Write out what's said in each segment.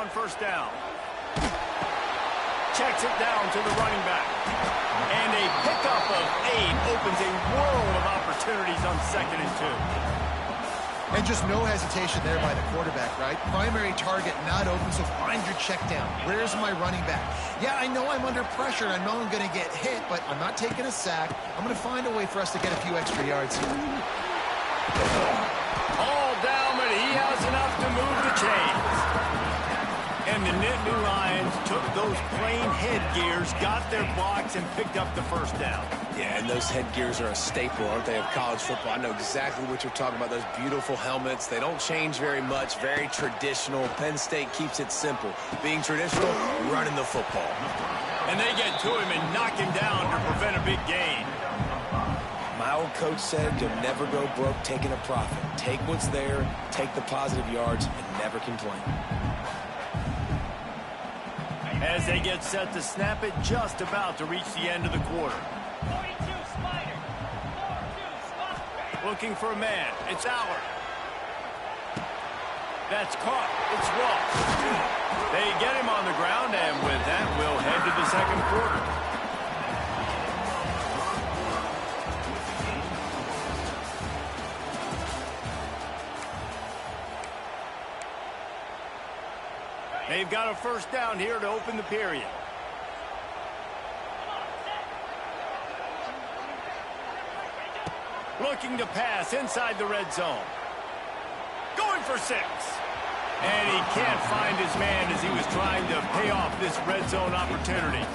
on first down. Checks it down to the running back. And a pickup of 8 opens a world of opportunities on 2nd and 2. And just no hesitation there by the quarterback, right? Primary target not open, so find your check down. Where's my running back? Yeah, I know I'm under pressure. I know I'm going to get hit, but I'm not taking a sack. I'm going to find a way for us to get a few extra yards here. All down, but he has enough to move the chains. And the Nittany Lions took those plain headgears, got their blocks, and picked up the first down. Yeah, and those headgears are a staple, aren't they, of college football? I know exactly what you're talking about, those beautiful helmets. They don't change very much, very traditional. Penn State keeps it simple. Being traditional, running the football. And they get to him and knock him down to prevent a big gain. My old coach said you'll never go broke taking a profit. Take what's there, take the positive yards, and never complain. As they get set to snap it, just about to reach the end of the quarter. Looking for a man. It's Aller. That's caught. It's Ross. They get him on the ground, and with that, we'll head to the second quarter. They've got a first down here to open the period. Looking to pass inside the red zone. Going for 6. And he can't find his man as he was trying to pay off this red zone opportunity.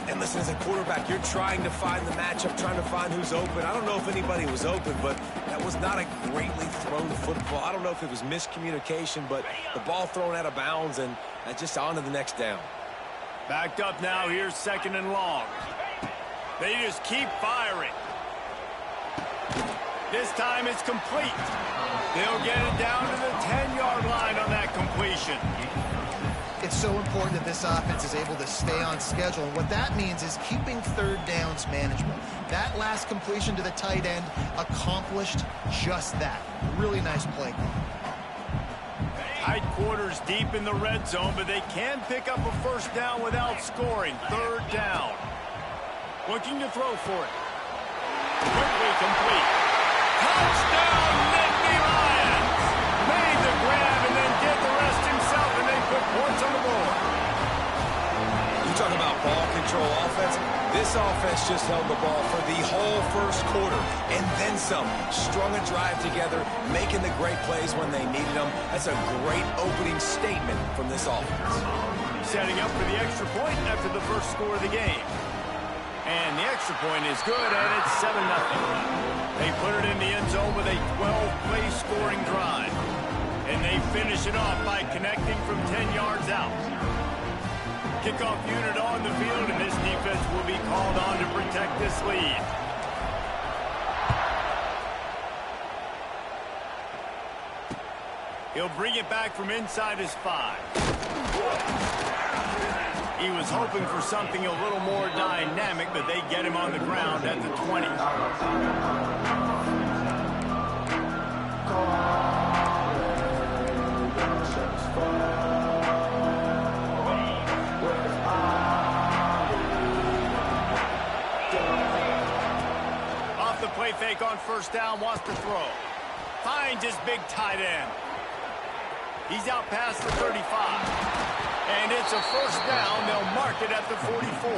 And listen, as a quarterback, you're trying to find the matchup, trying to find who's open. I don't know if anybody was open, but that was not a greatly thrown football. I don't know if it was miscommunication, but the ball thrown out of bounds and just on to the next down. Backed up now, here's 2nd and long. They just keep firing. This time it's complete. They'll get it down to the 10-yard line on that completion. It's so important that this offense is able to stay on schedule. And what that means is keeping third downs manageable. That last completion to the tight end accomplished just that. Really nice play call. Tight quarters deep in the red zone, but they can pick up a first down without scoring. 3rd down. Looking to throw for it. Quickly complete. Touchdown, Nittany Lions! Made the grab and then did the rest himself, and they put points on the board. You talk about ball control offense. This offense just held the ball for the whole first quarter, and then some. Strung a drive together, making the great plays when they needed them. That's a great opening statement from this offense. Setting up for the extra point after the first score of the game. And the extra point is good, and it's 7-0. They put it in the end zone with a 12-play scoring drive. And they finish it off by connecting from 10 yards out. Kickoff unit on the field, and this defense will be called on to protect this lead. He'll bring it back from inside his 5. He was hoping for something a little more dynamic, but they get him on the ground at the 20. Off the play fake on first down, wants to throw. Finds his big tight end. He's out past the 35. And it's a first down. They'll mark it at the 44.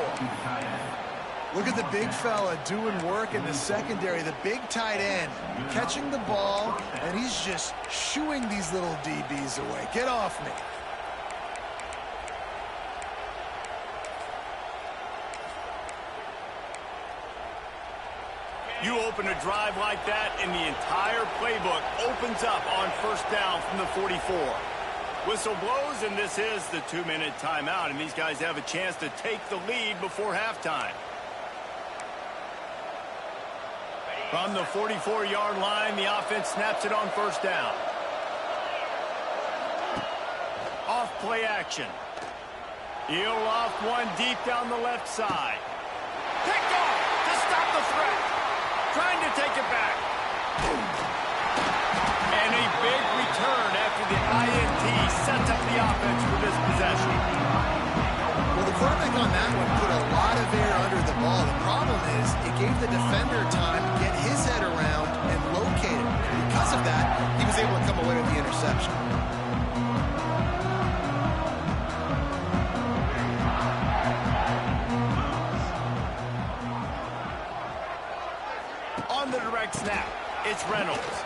Look at the big fella doing work in the secondary. The big tight end catching the ball, and he's just shooing these little DBs away. Get off me. You open a drive like that, and the entire playbook opens up on first down from the 44. Whistle blows, and this is the 2-minute timeout, and these guys have a chance to take the lead before halftime. From the 44-yard line, the offense snaps it on first down. Off play action. He'll loft one deep down the left side. Picked off to stop the threat. Trying to take it back. And a big return after the INT sets up the offense for this quarterback on that one put a lot of air under the ball. The problem is it gave the defender time to get his head around and locate it. Because of that, he was able to come away with the interception. On the direct snap, it's Reynolds.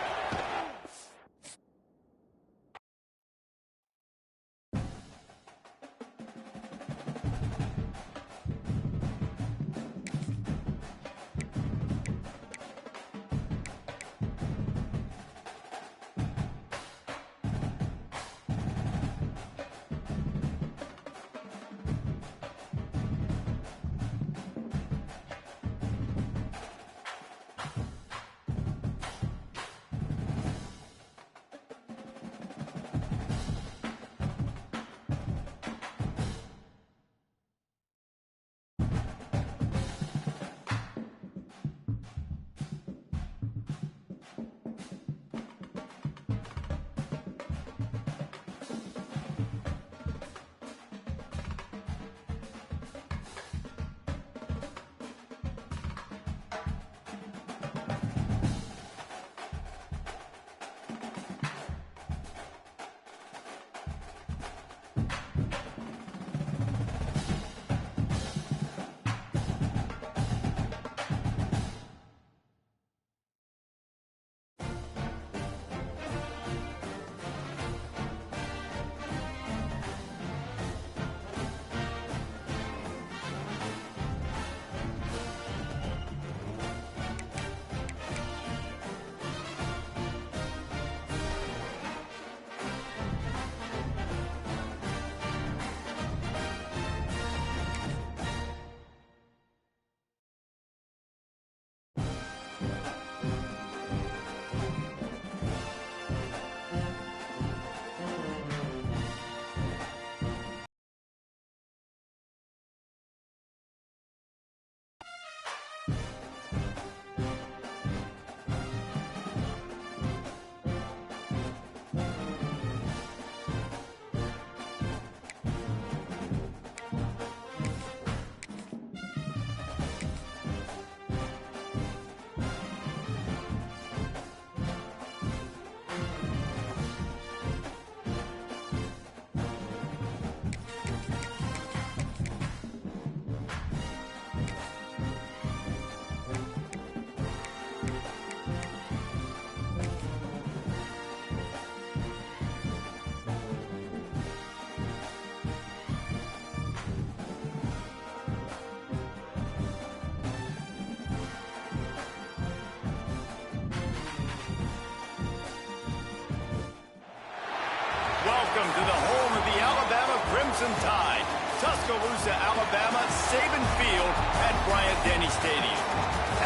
Welcome to the home of the Alabama Crimson Tide. Tuscaloosa, Alabama, Saban Field at Bryant-Denny Stadium.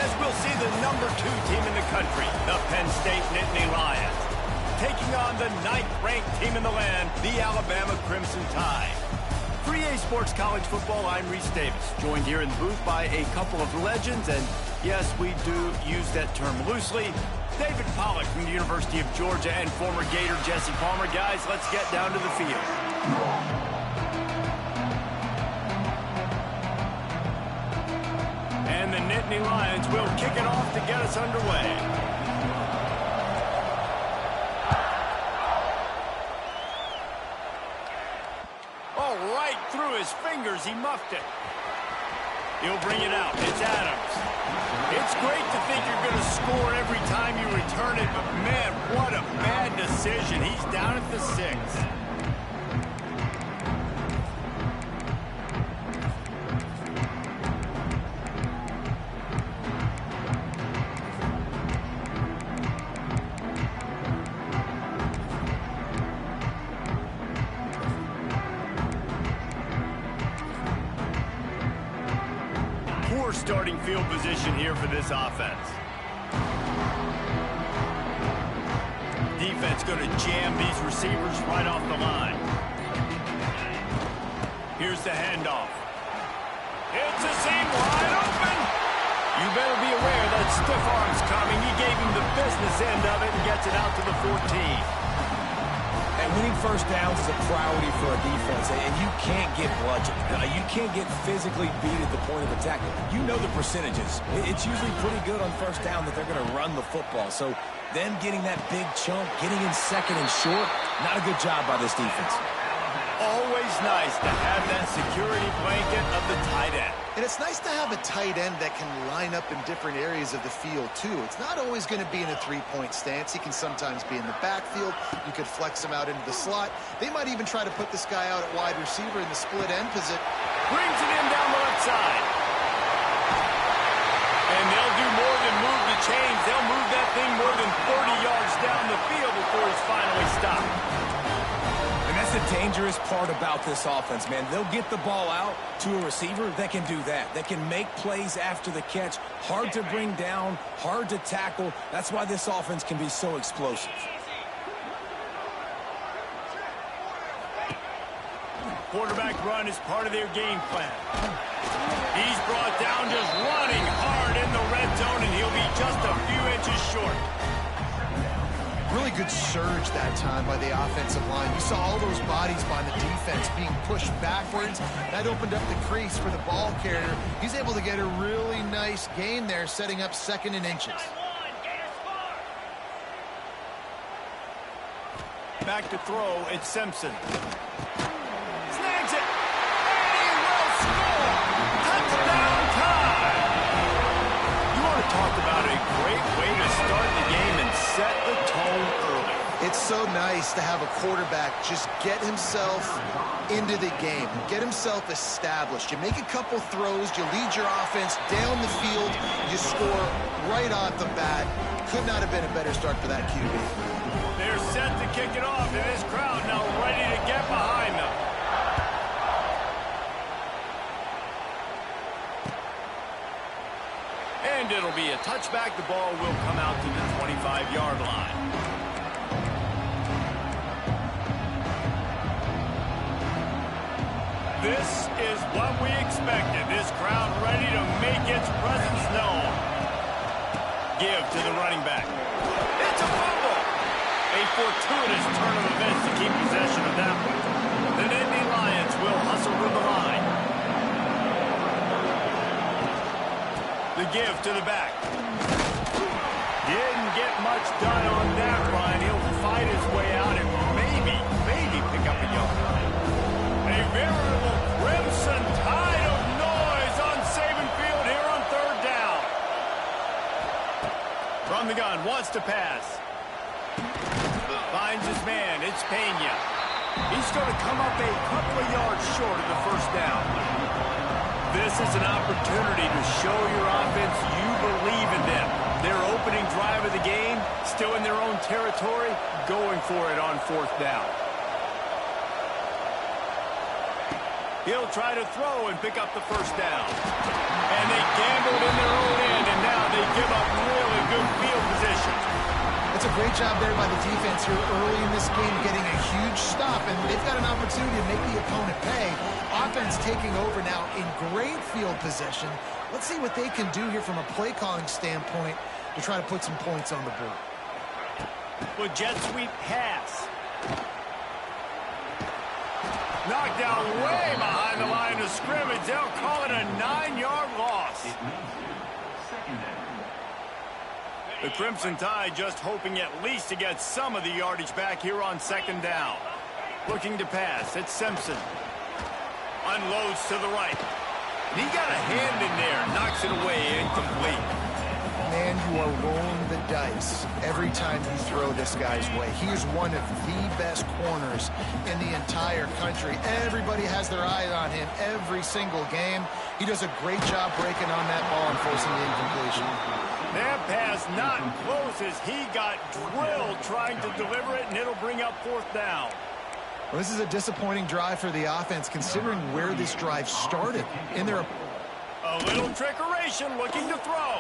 As we'll see the #2 team in the country, the Penn State Nittany Lions, taking on the 9th-ranked team in the land, the Alabama Crimson Tide. For EA Sports College Football, I'm Reese Davis, joined here in the booth by a couple of legends, and yes, we do use that term loosely. David Pollack from the University of Georgia and former Gator Jesse Palmer. Guys, let's get down to the field. And the Nittany Lions will kick it off to get us underway. Oh, right through his fingers, he muffed it. He'll bring it out. It's Adams. It's great to think you're going to score every time you return it, but man, what a bad decision. He's down at the 6. Poor starting field position here for this offense. Defense going to jam these receivers right off the line. Here's the handoff. It's a seam wide open. You better be aware that stiff arm's coming. He gave him the business end of it and gets it out to the 14. right, winning first downs is a priority for a defense, and you can't get bludgeoned. You can't get physically beat at the point of attack. You know the percentages. It's usually pretty good on first down that they're going to run the football. So them getting that big chunk, getting in second and short, not a good job by this defense. Always nice to have that security blanket of the tight end. And it's nice to have a tight end that can line up in different areas of the field, too. It's not always going to be in a three-point stance. He can sometimes be in the backfield. You could flex him out into the slot. They might even try to put this guy out at wide receiver in the split end position. Brings it in down the left side. And they'll do more than move the chains. They'll move that thing more than 30 yards down the field before he's finally stopped. That's the dangerous part about this offense, man. They'll get the ball out to a receiver that can do that. That can make plays after the catch. Hard to bring down, hard to tackle. That's why this offense can be so explosive. Quarterback run is part of their game plan. He's brought down just running hard in the red zone, and he'll be just a few inches short. Really good surge that time by the offensive line. You saw all those bodies by the defense being pushed backwards. That opened up the crease for the ball carrier. He's able to get a really nice gain there, setting up second and inches. Back to throw, it's Simpson. Snags it, and he will score! Touchdown time! You want to talk about a great way to start the game and set the tone early. It's so nice to have a quarterback just get himself into the game, get himself established. You make a couple throws, you lead your offense down the field, you score right off the bat. Could not have been a better start for that QB. They're set to kick it off, and this crowd now ready to get behind them. And it'll be a touchback. The ball will come out to the 25-yard line. This is what we expected. This crowd ready to make its presence known. Give to the running back. It's a fumble. A fortuitous turn of events to keep possession of that one. The Nittany Lions will hustle to the line. The give to the back. Didn't get much done on that run. He'll fight his way out and maybe pick up a yard. A veritable crimson tide of noise on Saban Field here on third down. From the gun, wants to pass. Finds his man, it's Pena. He's going to come up a couple of yards short of the first down. This is an opportunity to show your offense you believe in them. Their opening drive of the game, still in their own territory, going for it on fourth down. He'll try to throw and pick up the first down. And they gambled in their own end, and now they give up really good field position. It's a great job there by the defense here early in this game, getting a huge stop, and they've got an opportunity to make the opponent pay. Offense taking over now in great field position. Let's see what they can do here from a play calling standpoint to try to put some points on the board. With jet sweep pass. Knocked down way behind the line of scrimmage. They'll call it a 9-yard loss. The Crimson Tide just hoping at least to get some of the yardage back here on second down. Looking to pass. It's Simpson. Unloads to the right. And he got a hand in there. Knocks it away. Incomplete. Man, you are rolling the dice every time you throw this guy's way. He is one of the best corners in the entire country. Everybody has their eye on him every single game. He does a great job breaking on that ball and forcing the incompletion. That pass not close as he got drilled trying to deliver it, and it'll bring up fourth down. Well, this is a disappointing drive for the offense, considering where this drive started. In their a little trickeration, looking to throw.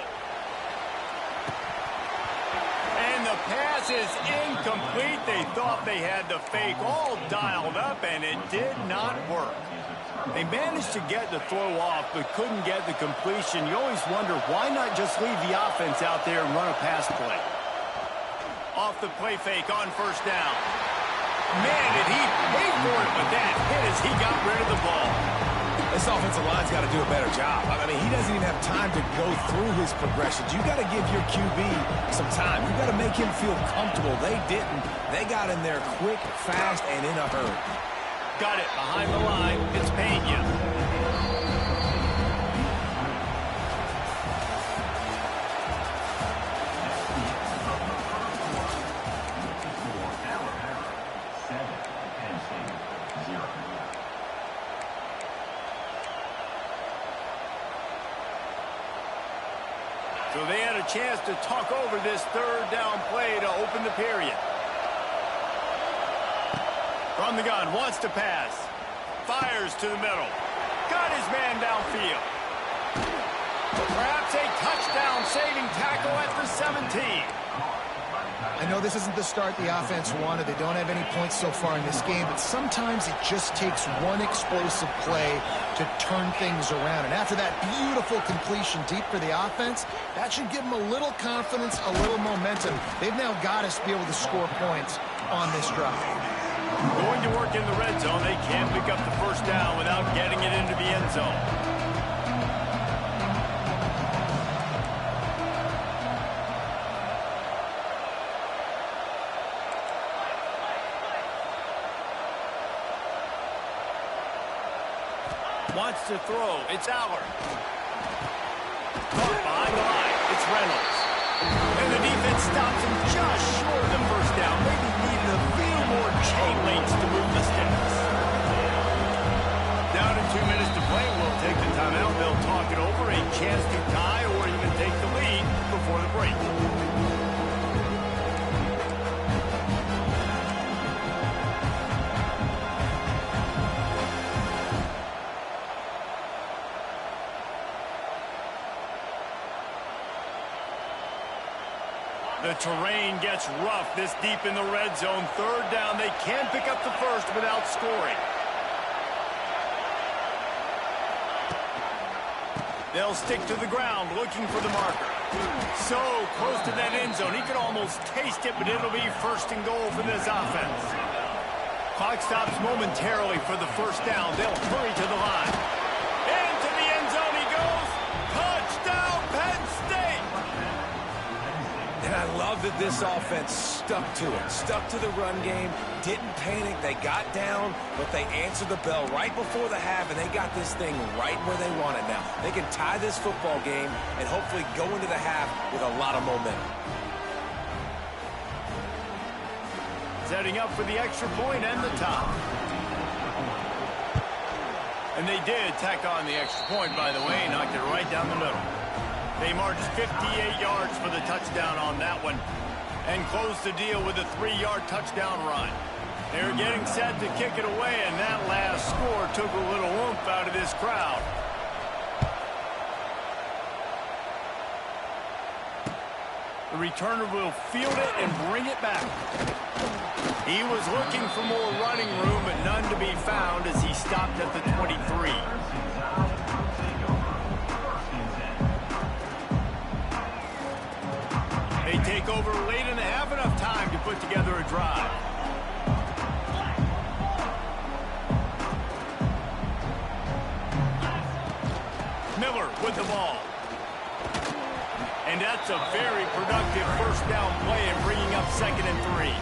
And the pass is incomplete. They thought they had the fake all dialed up, and it did not work. They managed to get the throw off, but couldn't get the completion. You always wonder, why not just leave the offense out there and run a pass play? Off the play fake on first down. Man, did he pay for it with that hit as he got rid of the ball. This offensive line's got to do a better job. I mean, he doesn't even have time to go through his progressions. You got to give your QB some time. You got to make him feel comfortable. They didn't. They got in there quick, fast, and in a hurry. Got it behind the line. It's Pena. So they had a chance to talk over this third down play to open the period. From the gun, wants to pass. Fires to the middle. Got his man downfield. Perhaps a touchdown-saving tackle at the 17. I know this isn't the start the offense wanted. They don't have any points so far in this game, but sometimes it just takes one explosive play to turn things around. And after that beautiful completion deep for the offense, that should give them a little confidence, a little momentum. They've now got to be able to score points on this drive. Going to work in the red zone. They can't pick up the first down without getting it into the end zone. Wants to throw. It's Aller. Caught behind the line. It's Reynolds. And the defense stops him just short of the first down. Maybe needed a few more chain links to move the sticks. Down to 2 minutes to play. We'll take the timeout. They'll talk it over. A chance to tie or even take the lead before the break. The terrain gets rough this deep in the red zone. Third down, they can pick up the first without scoring. They'll stick to the ground looking for the marker. So close to that end zone. He could almost taste it, but it'll be first and goal for this offense. Clock stops momentarily for the first down. They'll hurry to the line. Into the end zone he goes. Touchdown, Penn State! And I love that this offense stuck to it, stuck to the run game, didn't panic. They got down, but they answered the bell right before the half, and they got this thing right where they want it now. They can tie this football game and hopefully go into the half with a lot of momentum. Setting up for the extra point and the top. And they did tack on the extra point, by the way, knocked it right down the middle. They marched 58 yards for the touchdown on that one and closed the deal with a 3-yard touchdown run. They're getting set to kick it away, and that last score took a little oomph out of this crowd. The returner will field it and bring it back. He was looking for more running room, but none to be found as he stopped at the 23. They take over late and have enough time to put together a drive. Miller with the ball. And that's a very productive first down play and bringing up 2nd and 3.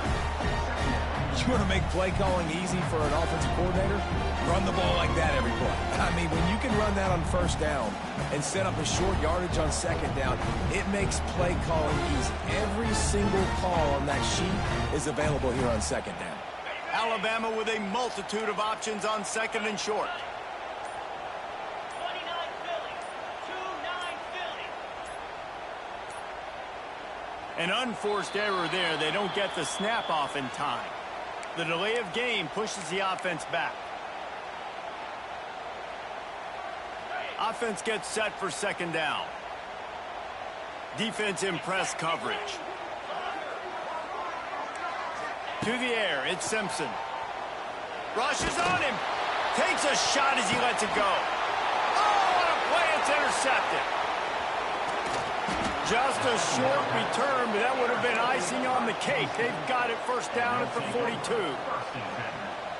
You want to make play calling easy for an offensive coordinator? Run the ball like that every play. I mean, when you can run that on first down and set up a short yardage on 2nd down, it makes play calling easy. Every single call on that sheet is available here on 2nd down. Alabama with a multitude of options on 2nd and short. 29 Philly. 2-9 Philly. An unforced error there. They don't get the snap off in time. The delay of game pushes the offense back. Offense gets set for 2nd down. Defense in press coverage. To the air, it's Simpson. Rushes on him. Takes a shot as he lets it go. Oh, what a play, it's intercepted. Just a short return, but that would have been icing on the cake. They've got it first down at the 42.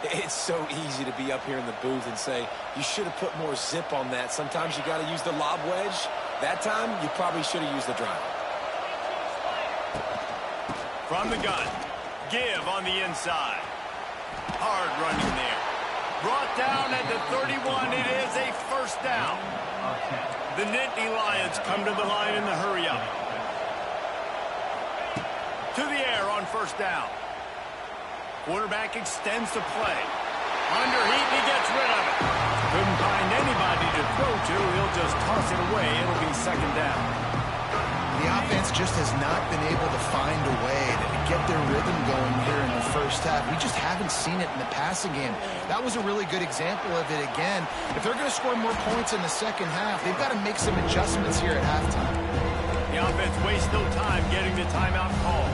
It's so easy to be up here in the booth and say, you should have put more zip on that. Sometimes you got to use the lob wedge. That time, you probably should have used the drive. From the gun, give on the inside. Hard running there. Brought down at the 31. It is a first down. The Nittany Lions come to the line in the hurry-up. To the air on first down. Quarterback extends the play. Under heat, he gets rid of it. Couldn't find anybody to throw to. He'll just toss it away. It'll be second down. The offense just has not been able to find a way to get their rhythm going here in the first half. We just haven't seen it in the passing game. That was a really good example of it again. If they're going to score more points in the second half, they've got to make some adjustments here at halftime. The offense wastes no time getting the timeout call.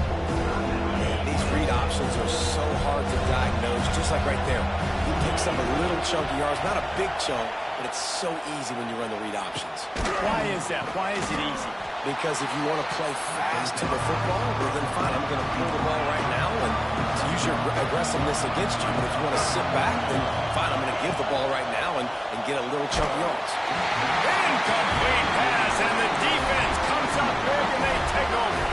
These read options are so hard to diagnose, just like right there. He picks up a little chunky yards, not a big chunk, but it's so easy when you run the read options. Why is that? Why is it easy? Because if you want to play fast to the football, well then fine, I'm going to pull the ball right now and to use your aggressiveness against you. But if you want to sit back, then fine, I'm going to give the ball right now and get a little chunk yards. Incomplete pass, and the defense comes up big and they take over.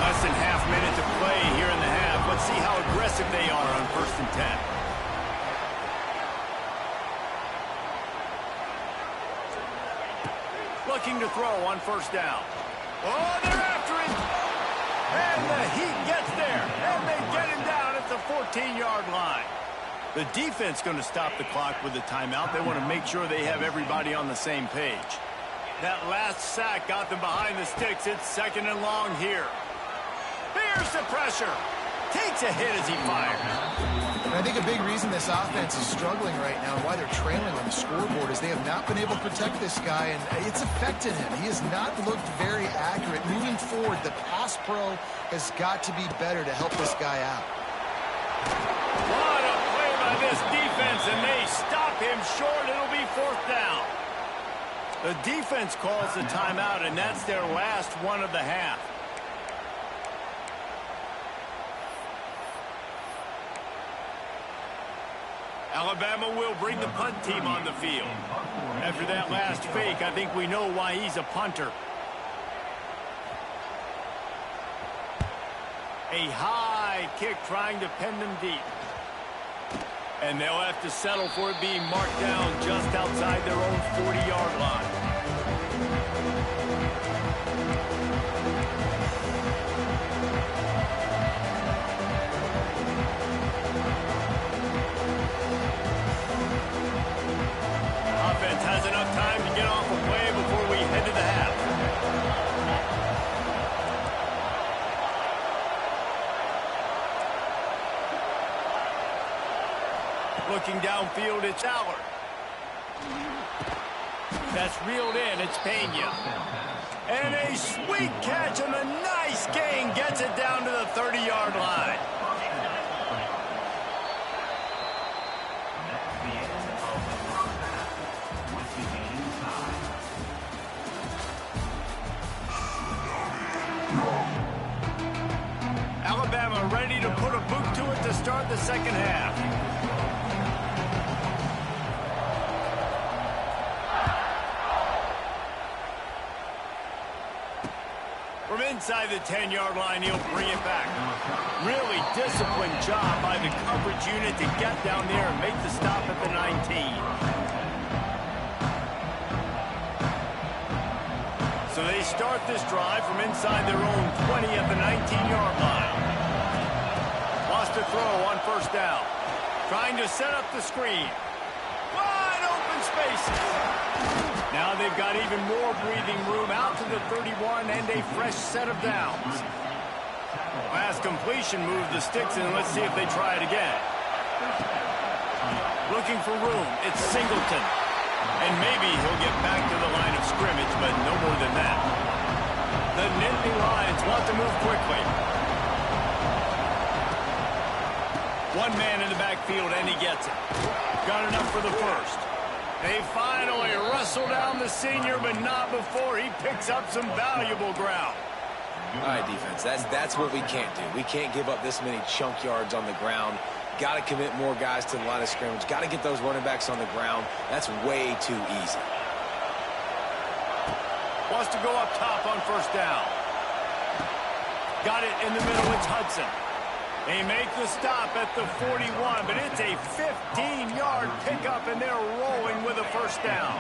Less than half minute to play here in the half. Let's see how aggressive they are on 1st and 10. Looking to throw on first down. Oh, they're after it. And the Heat gets there. And they get him down at the 14-yard line. The defense going to stop the clock with the timeout. They want to make sure they have everybody on the same page. That last sack got them behind the sticks. It's second and long here. Here's the pressure. Takes a hit as he fires. And I think a big reason this offense is struggling right now and why they're trailing on the scoreboard is they have not been able to protect this guy, and it's affected him. He has not looked very accurate. Moving forward, the pass pro has got to be better to help this guy out. What a play by this defense, and they stop him short. It'll be fourth down. The defense calls the timeout, and that's their last one of the half. Alabama will bring the punt team on the field. After that last fake, I think we know why he's a punter. A high kick trying to pen them deep. And they'll have to settle for it being marked down just outside their own 40-yard line. Offense has enough time to get off a play before we head to the half. Looking downfield, it's Allard. That's reeled in, it's Pena. And a sweet catch and a nice gain gets it down to the 30-yard line. Alabama ready to put a boot to it to start the second half. From inside the 10-yard line, he'll bring it back. Really disciplined job by the coverage unit to get down there and make the stop at the 19. So they start this drive from inside their own 20 at the 19-yard line. Lost a throw on first down. Trying to set up the screen. Wide open spaces. Now they've got even more breathing room out to the 31 and a fresh set of downs. Pass completion moved the sticks, and let's see if they try it again. Looking for room. It's Singleton. And maybe he'll get back to the line of scrimmage, but no more than that. The Nittany Lions want to move quickly. One man in the backfield, and he gets it. Got enough for the first. They finally wrestle down the senior, but not before he picks up some valuable ground. All right, defense, that's what we can't do. We can't give up this many chunk yards on the ground. Got to commit more guys to the line of scrimmage. Got to get those running backs on the ground. That's way too easy. Wants to go up top on first down. Got it in the middle. It's Hudson. They make the stop at the 41, but it's a 15-yard pickup, and they're rolling with a first down.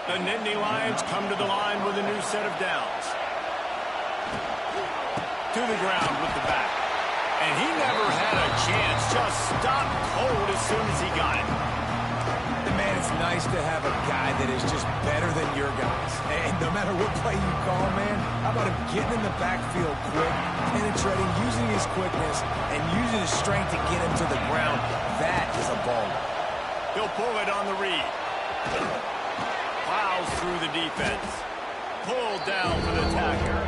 The Nittany Lions come to the line with a new set of downs. To the ground with the back. And he never had a chance. Just stopped cold as soon as he got it. Man, it's nice to have a guy that is just better than your guys. And no matter what play you call, man, how about him getting in the backfield quick, penetrating, using his quickness, and using his strength to get him to the ground? That is a ball. He'll pull it on the read. Plows through the defense. Pulled down for the tackle.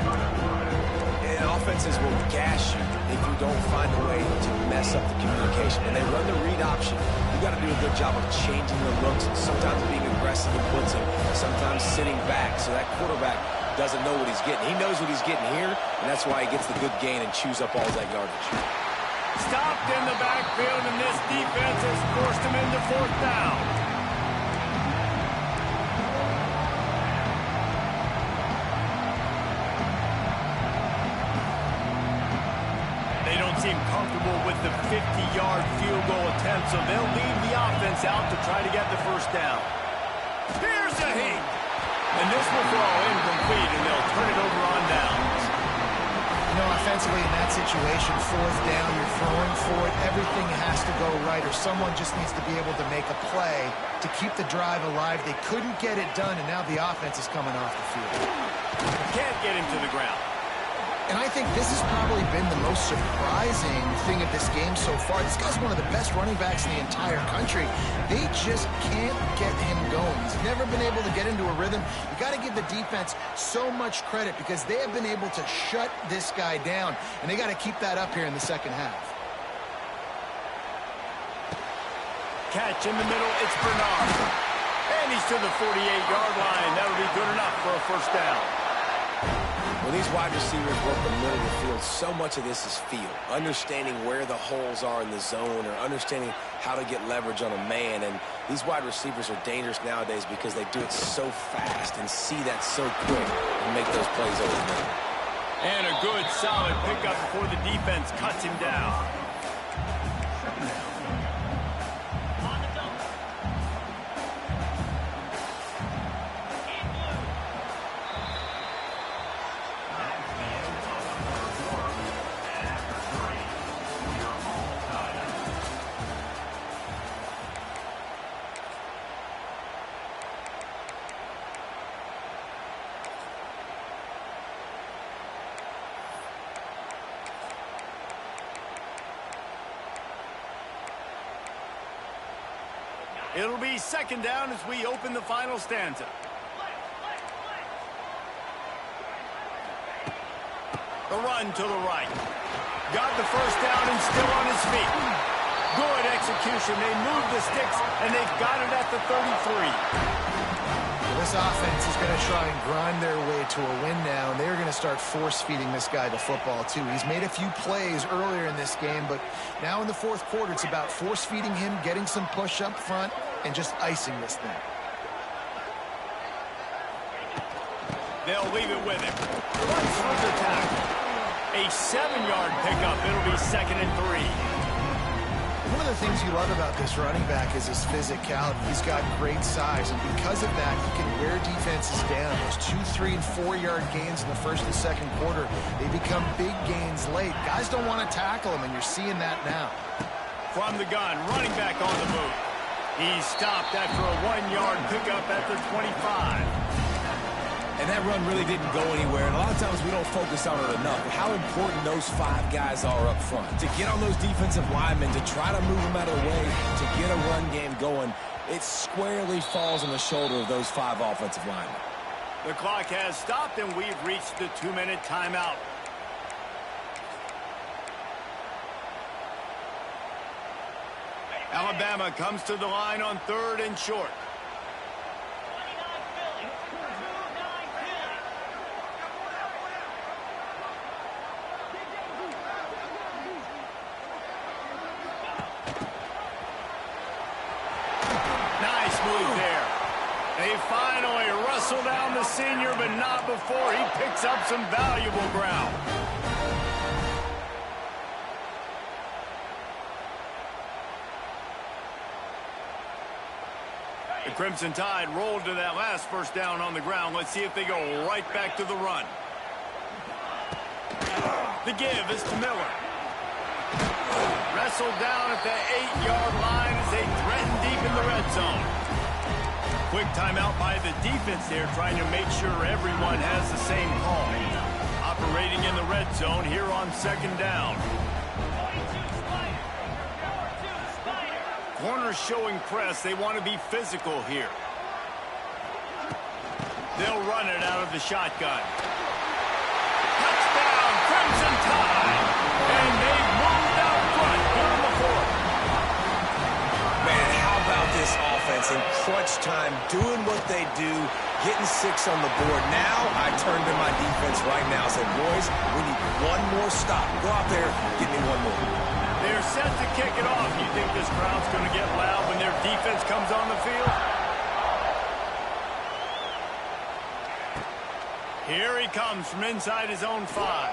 And offenses will gash you if you don't find a way to mess up the communication. When they run the read option, you got to do a good job of changing the looks, sometimes being aggressive and blitzing, sometimes sitting back so that quarterback doesn't know what he's getting. He knows what he's getting here, and that's why he gets the good gain and chews up all that yardage. Stopped in the backfield, and this defense has forced him into fourth down. Seem comfortable with the 50-yard field goal attempt, so they'll leave the offense out to try to get the first down. Here's a hit. And this will fall incomplete, and they'll turn it over on downs. You know, offensively in that situation, fourth down, you're throwing for it. Everything has to go right, or someone just needs to be able to make a play to keep the drive alive. They couldn't get it done, and now the offense is coming off the field. Can't get him to the ground. And I think this has probably been the most surprising thing of this game so far. This guy's one of the best running backs in the entire country. They just can't get him going. He's never been able to get into a rhythm. You got to give the defense so much credit because they have been able to shut this guy down, and they got to keep that up here in the second half. Catch in the middle, it's Bernard. And he's to the 48-yard line. That'll be good enough for a first down. When these wide receivers work the middle of the field, so much of this is feel. Understanding where the holes are in the zone or understanding how to get leverage on a man. And these wide receivers are dangerous nowadays because they do it so fast and see that so quick and make those plays over the middle. And a good, solid pickup before the defense cuts him down. It'll be second down as we open the final stanza. The run to the right. Got the first down and still on his feet. Good execution. They move the sticks, and they've got it at the 33. This offense is going to try and grind their way to a win now, and they're going to start force-feeding this guy the football, too. He's made a few plays earlier in this game, but now in the fourth quarter, it's about force-feeding him, getting some push up front, and just icing this thing. They'll leave it with him. Runs through the tackle. A 7-yard pickup. It'll be 2nd and 3. One of the things you love about this running back is his physicality. He's got great size, and because of that, he can wear defenses down. Those 2, 3, and 4-yard gains in the first and second quarter, they become big gains late. Guys don't want to tackle him, and you're seeing that now. From the gun, running back on the move. He's stopped after a 1-yard pickup at the 25. And that run really didn't go anywhere. And a lot of times we don't focus on it enough. But how important those 5 guys are up front. To get on those defensive linemen, to try to move them out of the way, to get a run game going, it squarely falls on the shoulder of those 5 offensive linemen. The clock has stopped, and we've reached the 2-minute timeout. Alabama comes to the line on 3rd and short. Nice move there. They finally wrestle down the senior, but not before he picks up some valuable ground. The Crimson Tide rolled to that last first down on the ground. Let's see if they go right back to the run. The give is to Miller. Wrestled down at the 8-yard line as they threaten deep in the red zone. Quick timeout by the defense there, trying to make sure everyone has the same call. Operating in the red zone here on second down. Corners showing press. They want to be physical here. They'll run it out of the shotgun. Touchdown, Crimson Tide! And they've moved out front here in the fourth. Man, how about this offense in crunch time, doing what they do, getting 6 on the board. Now I turn to my defense right now and say, boys, we need one more stop. Go out there, give me one more. They're set to kick it off. You think this crowd's going to get loud when their defense comes on the field? Here he comes from inside his own 5.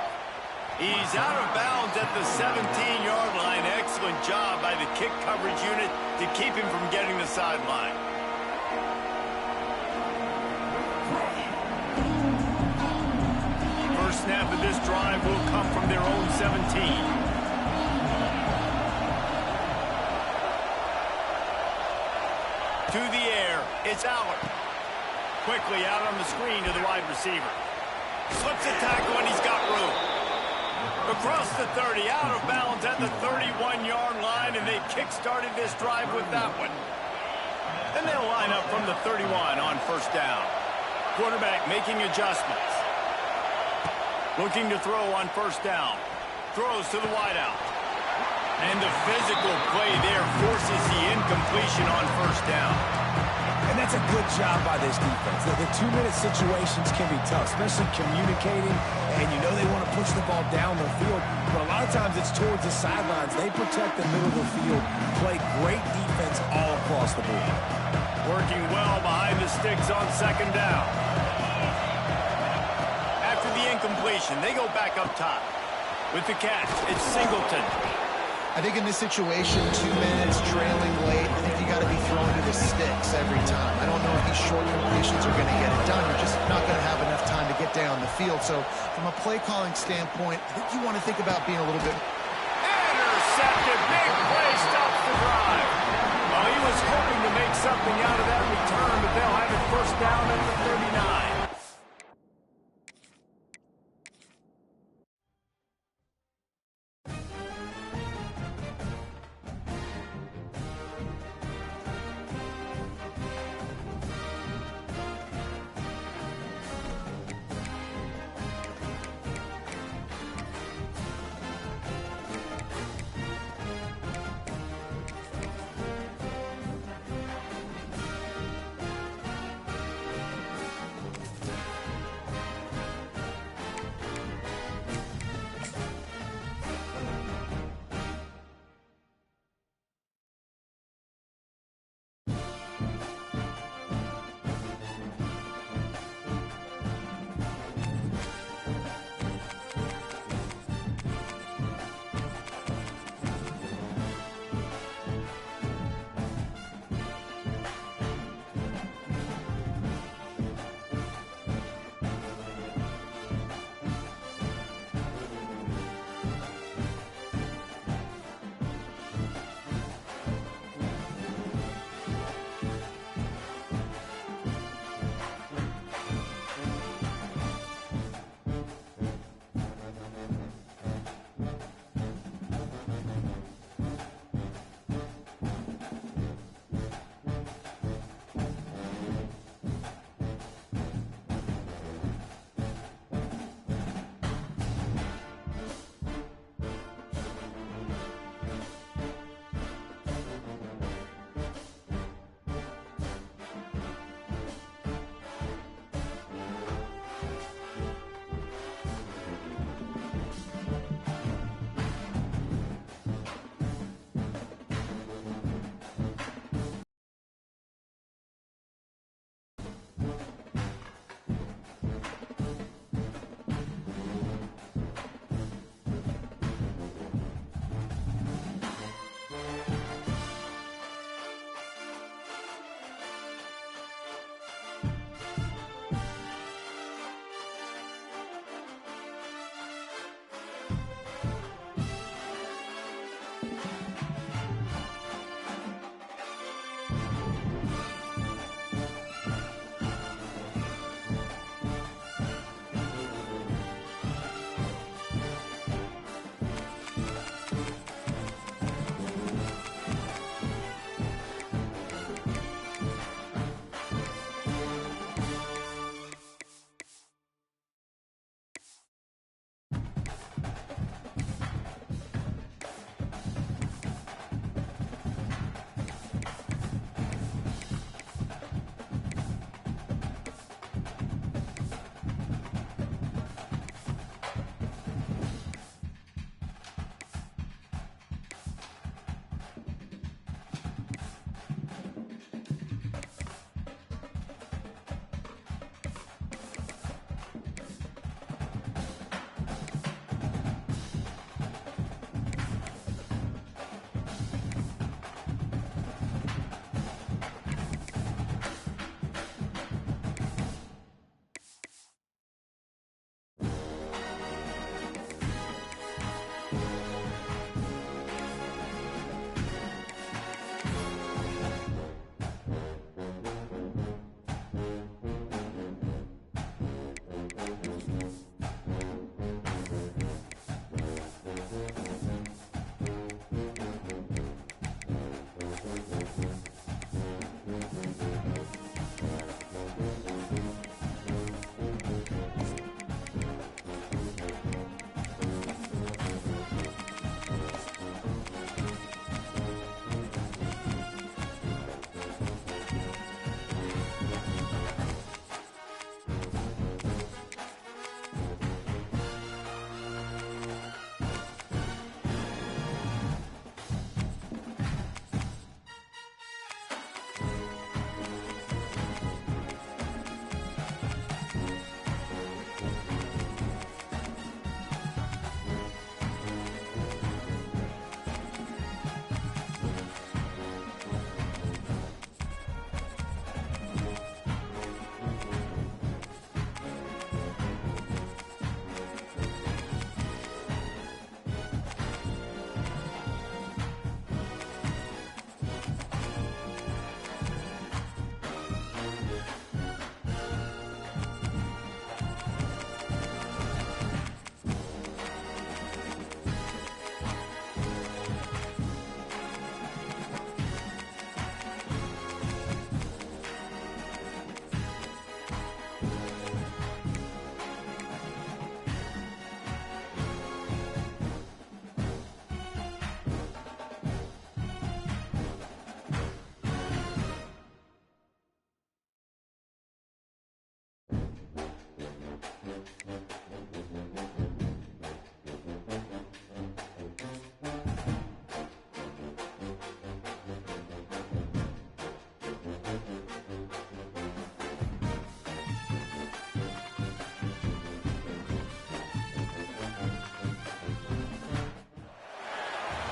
He's out of bounds at the 17-yard line. Excellent job by the kick coverage unit to keep him from getting the sideline. First snap of this drive will come from their own 17. To the air, it's Aller. Quickly out on the screen to the wide receiver. Slips a tackle and he's got room. Across the 30, out of bounds at the 31-yard line, and they kick-started this drive with that one. And they'll line up from the 31 on first down. Quarterback making adjustments. Looking to throw on first down. Throws to the wideout. And the physical play there forces the incompletion on first down. And that's a good job by this defense. The 2-minute situations can be tough, especially communicating, and you know they want to push the ball down the field, but a lot of times it's towards the sidelines. They protect the middle of the field, play great defense all across the board. Working well behind the sticks on second down. After the incompletion, they go back up top. With the catch, it's Singleton. I think in this situation, 2 minutes, trailing late, I think you got to be throwing to the sticks every time. I don't know if these short completions are going to get it done. You're just not going to have enough time to get down the field. So from a play calling standpoint, I think you want to think about being a little bit... Intercepted, big play, stops the drive. Well, he was hoping to make something out of that return, but they'll have it first down at the 39.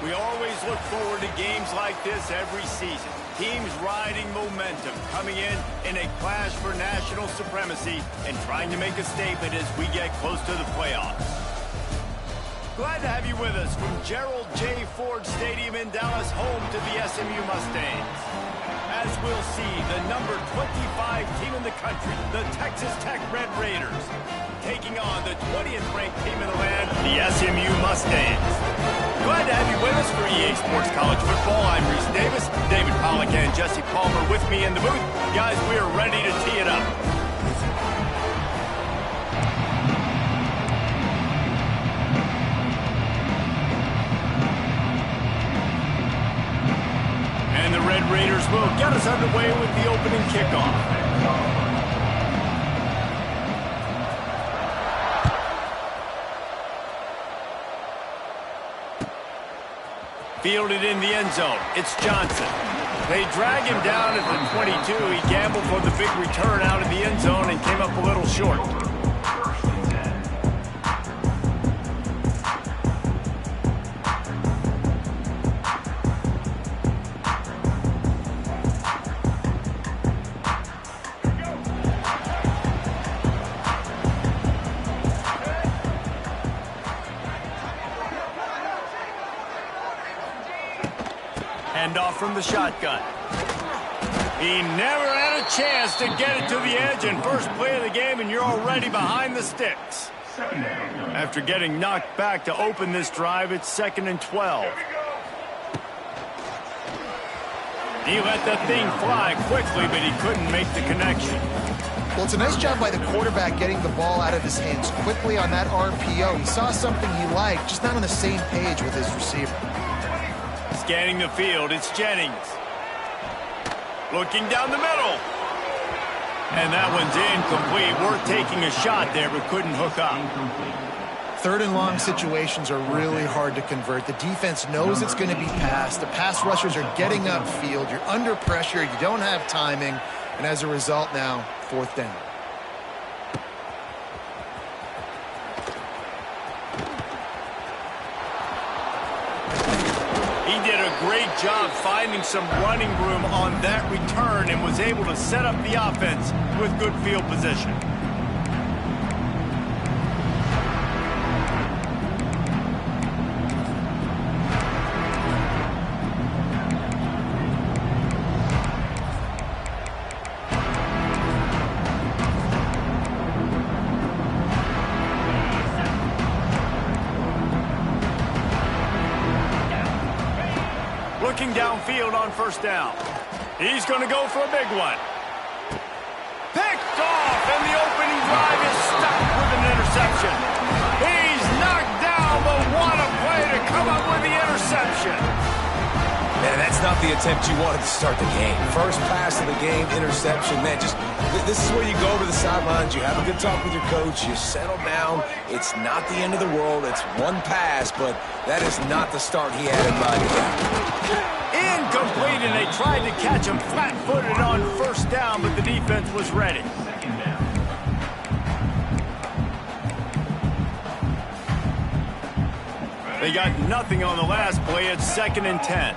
We always look forward to games like this every season. Teams riding momentum, coming in a clash for national supremacy and trying to make a statement as we get close to the playoffs. Glad to have you with us from Gerald J. Ford Stadium in Dallas, home to the SMU Mustangs. As we'll see, the number 25 team in the country, the Texas Tech Red Raiders, taking on the 20th ranked team in the land, the SMU Mustangs. Glad to have you with us for EA Sports College Football. I'm Reese Davis, David Pollack and Jesse Palmer with me in the booth. Guys, we are ready to tee it up. And the Red Raiders will get us underway with the opening kickoff. Fielded in the end zone. It's Johnson. They drag him down at the 22. He gambled for the big return out of the end zone and came up a little short. Off from the shotgun. He never had a chance to get it to the edge, and first play of the game, and you're already behind the sticks. After getting knocked back to open this drive, it's 2nd and 12. He let the thing fly quickly, but he couldn't make the connection. Well, it's a nice job by the quarterback getting the ball out of his hands quickly on that RPO. He saw something he liked, just not on the same page with his receiver. Scanning the field, it's Jennings. Looking down the middle. And that one's incomplete. Worth taking a shot there, but couldn't hook up. 3rd and long situations are really hard to convert. The defense knows it's going to be passed. The pass rushers are getting upfield. You're under pressure. You don't have timing. And as a result now, 4th down. Great job finding some running room on that return and was able to set up the offense with good field position. Looking downfield on 1st down. He's going to go for a big one. Picked off, and the opening drive is stopped with an interception. He's knocked down, but what a play to come up with the interception. Man, that's not the attempt you wanted to start the game. First pass of the game, interception. Man, this is where you go to the sidelines. You have a good talk with your coach. You settle down. It's not the end of the world. It's one pass, but that is not the start he had in mind. Incomplete, and they tried to catch him flat-footed on 1st down, but the defense was ready. They got nothing on the last play. It's 2nd and 10.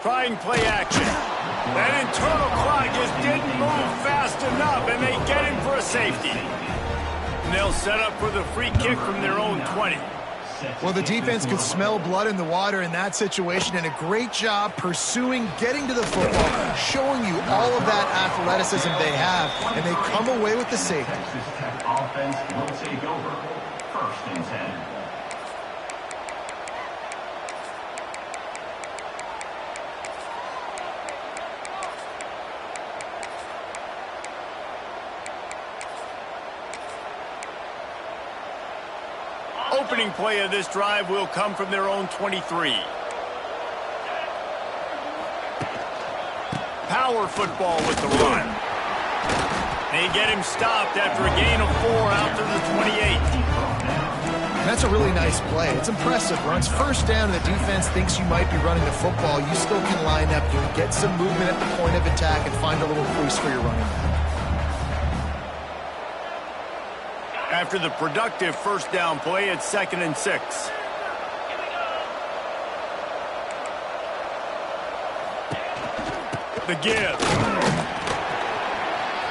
Trying play action. That internal clock just didn't move fast enough, and they get him for a safety. And they'll set up for the free kick from their own 20. Well, the defense could smell blood in the water in that situation, and a great job pursuing, getting to the football, showing you all of that athleticism they have, and they come away with the safety. Texas Tech offense will take over. 1st and 10. Opening play of this drive will come from their own 23. Power football with the run. They get him stopped after a gain of 4 out to the 28. That's a really nice play. It's impressive. When it's 1st down and the defense thinks you might be running the football, you still can line up. You can get some movement at the point of attack and find a little crease for your running back. After the productive first down play, it's 2nd and 6. The give.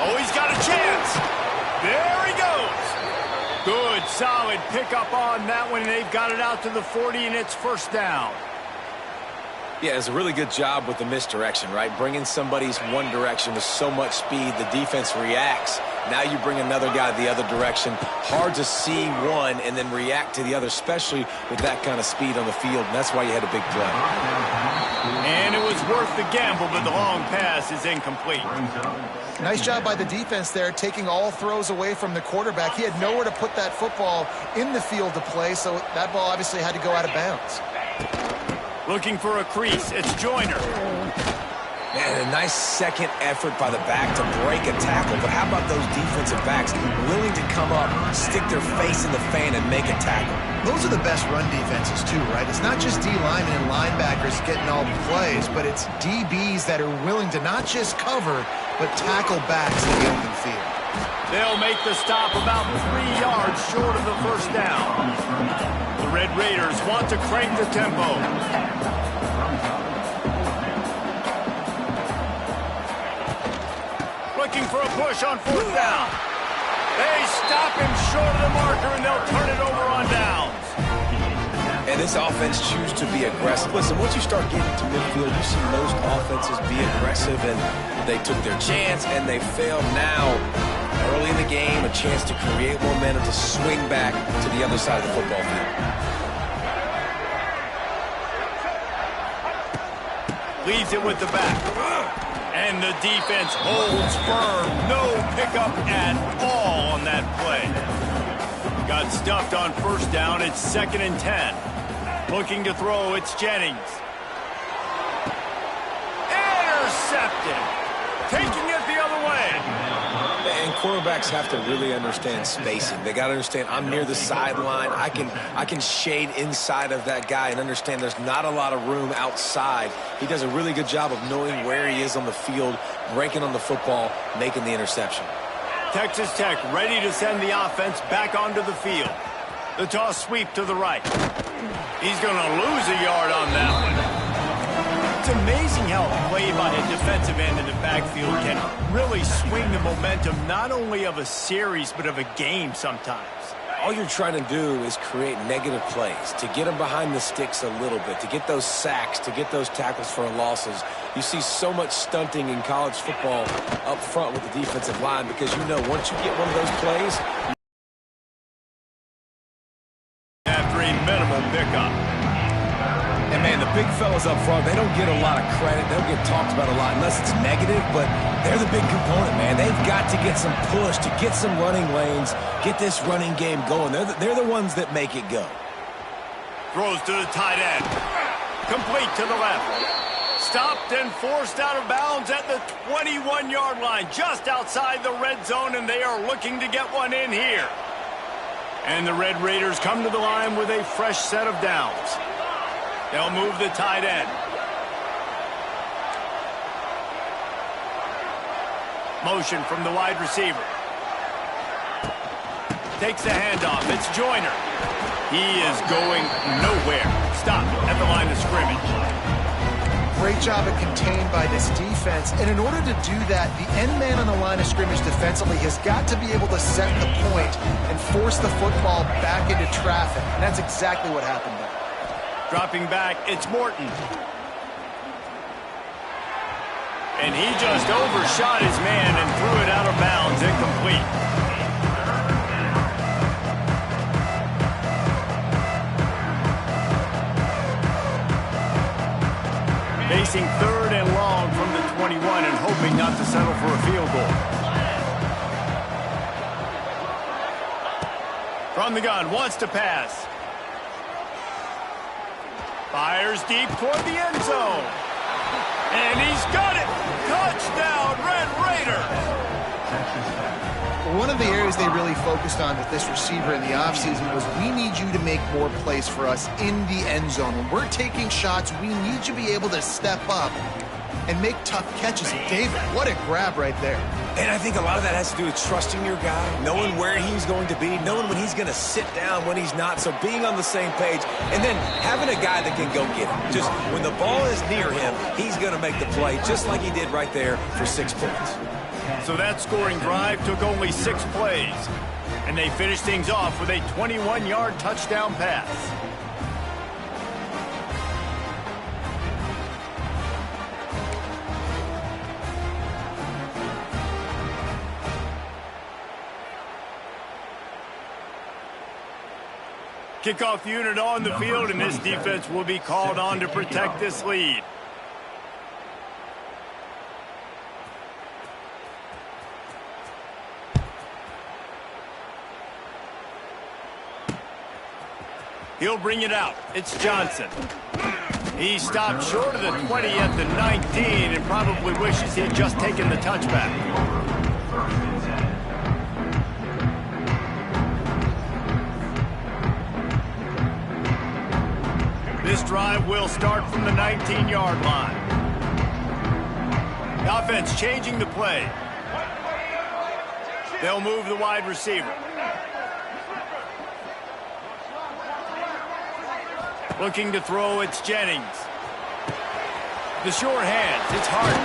Oh, he's got a chance. There he goes. Good, solid pickup on that one. They've got it out to the 40, and it's first down. Yeah, it's a really good job with the misdirection, right? Bringing somebody's one direction with so much speed, the defense reacts. Now you bring another guy the other direction. Hard to see one and then react to the other, especially with that kind of speed on the field, and that's why you had a big play. And it was worth the gamble, but the long pass is incomplete. Nice job by the defense there, taking all throws away from the quarterback. He had nowhere to put that football in the field to play, so that ball obviously had to go out of bounds. Looking for a crease. It's Joyner. Man, a nice second effort by the back to break a tackle. But how about those defensive backs willing to come up, stick their face in the fan, and make a tackle? Those are the best run defenses too, right? It's not just D linemen and linebackers getting all the plays, but it's DBs that are willing to not just cover, but tackle backs in the open field. They'll make the stop about 3 yards short of the first down. The Red Raiders want to crank the tempo. Looking for a push on 4th down. They stop him short of the marker, and they'll turn it over on downs. And this offense chooses to be aggressive. Listen, once you start getting to midfield, you see most offenses be aggressive, and they took their chance, and they failed now. Early in the game, a chance to create momentum to swing back to the other side of the football field. Leaves it with the back. And the defense holds firm. No pickup at all on that play. Got stuffed on first down. It's 2nd and 10. Looking to throw. It's Jennings. Intercepted. Taking it the other way. And quarterbacks have to really understand spacing. They got to understand I'm near the sideline. I can shade inside of that guy and understand there's not a lot of room outside. He does a really good job of knowing where he is on the field, breaking on the football, making the interception. Texas Tech ready to send the offense back onto the field. The toss sweep to the right. He's going to lose a yard on that one. It's amazing how a play by a defensive end in the backfield can really swing the momentum not only of a series but of a game sometimes. All you're trying to do is create negative plays, to get them behind the sticks a little bit, to get those sacks, to get those tackles for losses. You see so much stunting in college football up front with the defensive line because you know once you get one of those plays, after a minimal pickup. and man, the big fellas up front, they don't get a lot of credit. They don't get talked about a lot unless it's negative, but they're the big component, man. They've got to get some push, to get some running lanes, get this running game going. They're the ones that make it go. Throws to the tight end. Complete to the left. Stopped and forced out of bounds at the 21-yard line, just outside the red zone, and they are looking to get one in here. And the Red Raiders come to the line with a fresh set of downs. They'll move the tight end. Motion from the wide receiver. Takes the handoff. It's Joyner. He is going nowhere. Stop at the line of scrimmage. Great job at contained by this defense. And in order to do that, the end man on the line of scrimmage defensively has got to be able to set the point and force the football back into traffic. And that's exactly what happened there. Dropping back, it's Morton. And he just overshot his man and threw it out of bounds, incomplete. Facing 3rd and long from the 21 and hoping not to settle for a field goal. From the gun, wants to pass. Fires deep toward the end zone. And he's got it! Touchdown, Red Raiders! One of the areas they really focused on with this receiver in the offseason was we need you to make more plays for us in the end zone. When we're taking shots, we need you to be able to step up and make tough catches. David, what a grab right there. And I think a lot of that has to do with trusting your guy, knowing where he's going to be, knowing when he's going to sit down, when he's not, so being on the same page, and then having a guy that can go get him. Just when the ball is near him, he's going to make the play, just like he did right there for 6 points. So that scoring drive took only 6 plays, and they finished things off with a 21-yard touchdown pass. Kickoff unit on the field, and this defense will be called on to protect this lead. He'll bring it out. It's Johnson. He stopped short of the 20 at the 19 and probably wishes he had just taken the touchback. This drive will start from the 19-yard line. The offense changing the play. They'll move the wide receiver. Looking to throw, it's Jennings. The sure hands, it's Harden.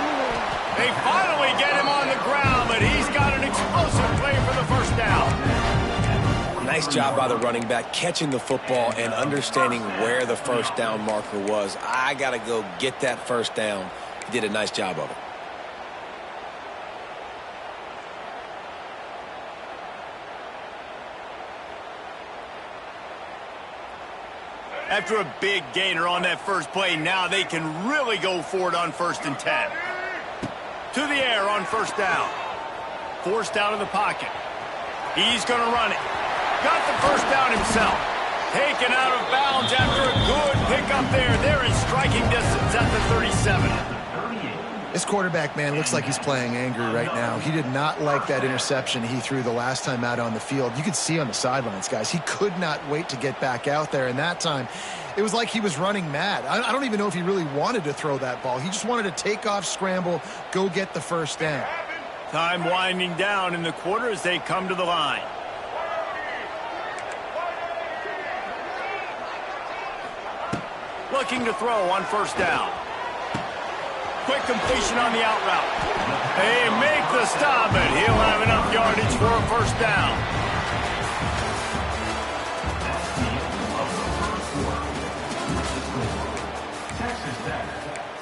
They finally get him on the ground, but he's got an explosive play for the first down. Nice job by the running back, catching the football and understanding where the first down marker was. I got to go get that first down. He did a nice job of it. After a big gainer on that first play, now they can really go for it on 1st and 10. To the air on first down. Forced out of the pocket. He's going to run it. Got the first down himself. Taken out of bounds after a good pickup there. They're in striking distance at the 37. This quarterback, man, looks like he's playing angry right now. He did not like that interception he threw the last time out on the field. You could see on the sidelines, guys, he could not wait to get back out there. And that time, it was like he was running mad. I don't even know if he really wanted to throw that ball. He just wanted to take off, scramble, go get the first down. Time winding down in the quarter as they come to the line. Looking to throw on first down. Quick completion on the out route. They make the stop, and he'll have enough yardage for a first down. Texas Tech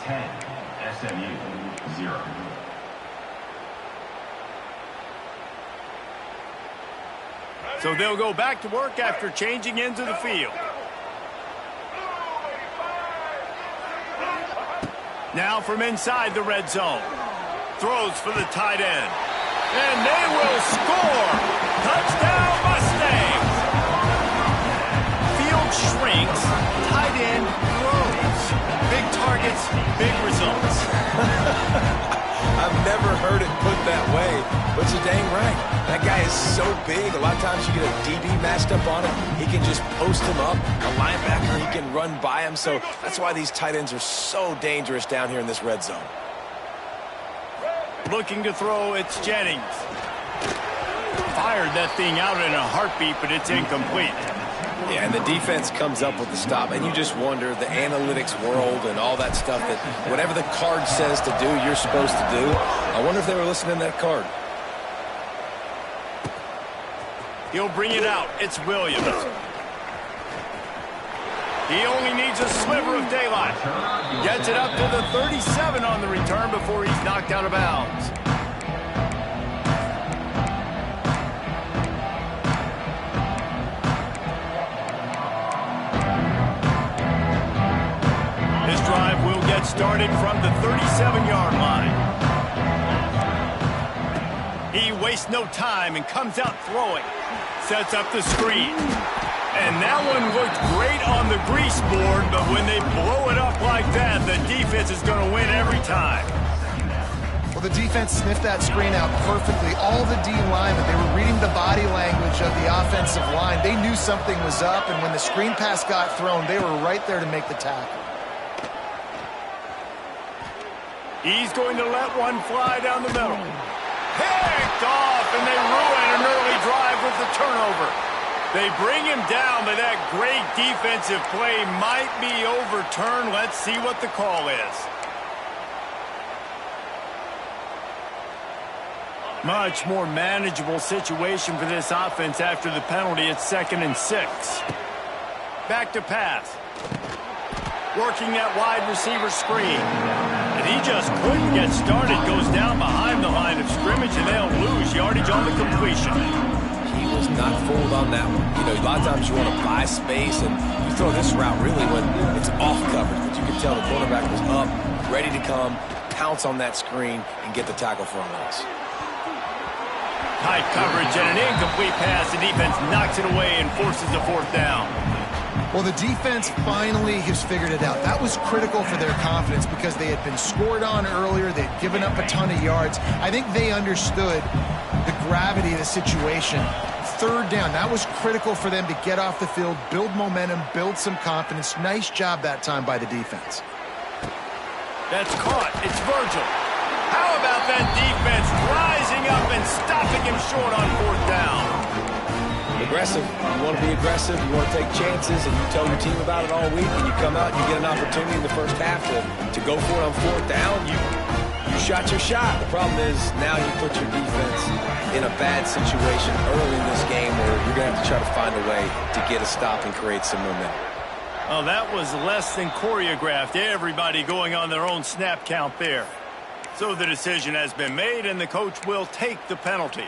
10, SMU 0. So they'll go back to work after changing into the field. Now from inside the red zone. Throws for the tight end. And they will score. Touchdown Mustangs. Field shrinks. Tight end grows. Big targets, big results. I've never heard it put that way, but you're dang right. That guy is so big. A lot of times you get a DB matched up on him. He can just post him up. A linebacker, he can run by him. So that's why these tight ends are so dangerous down here in this red zone. Looking to throw, it's Jennings. Fired that thing out in a heartbeat, but it's incomplete. Yeah, and the defense comes up with the stop, and you just wonder, the analytics world and all that stuff, that whatever the card says to do, you're supposed to do. I wonder if they were listening to that card. He'll bring it out. It's Williams. He only needs a sliver of daylight. Gets it up to the 37 on the return before he's knocked out of bounds. This drive will get started from the 37-yard line. He wastes no time and comes out throwing. Sets up the screen. And that one looked great on the grease board, but when they blow it up like that, the defense is going to win every time. Well, the defense sniffed that screen out perfectly. All the D linemen, they were reading the body language of the offensive line. They knew something was up, and when the screen pass got thrown, they were right there to make the tackle. He's going to let one fly down the middle. Picked off, and they ruin an early drive with the turnover. They bring him down, but that great defensive play might be overturned. Let's see what the call is. Much more manageable situation for this offense after the penalty. It's 2nd and 6. Back to pass. Working that wide receiver screen. And he just couldn't get started. Goes down behind the line of scrimmage, and they'll lose yardage on the completion. He was not fooled on that one. You know, a lot of times you want to buy space, and you throw this route really when it's off coverage. But you can tell the quarterback was up, ready to come, pounce on that screen, and get the tackle for a loss. Tight coverage and an incomplete pass. The defense knocks it away and forces the 4th down. Well, the defense finally has figured it out. That was critical for their confidence because they had been scored on earlier. They'd given up a ton of yards. I think they understood the gravity of the situation. 3rd down, that was critical for them to get off the field, build momentum, build some confidence. Nice job that time by the defense. That's caught. It's Virgil. How about that defense rising up and stopping him short on 4th down? Aggressive. You want to be aggressive. You want to take chances, and you tell your team about it all week, and you come out and you get an opportunity in the first half to go for it on 4th down. You shot your shot. The problem is now you put your defense in a bad situation early in this game where you're going to have to try to find a way to get a stop and create some momentum. Oh, that was less than choreographed. Everybody going on their own snap count there. So the decision has been made, and the coach will take the penalty.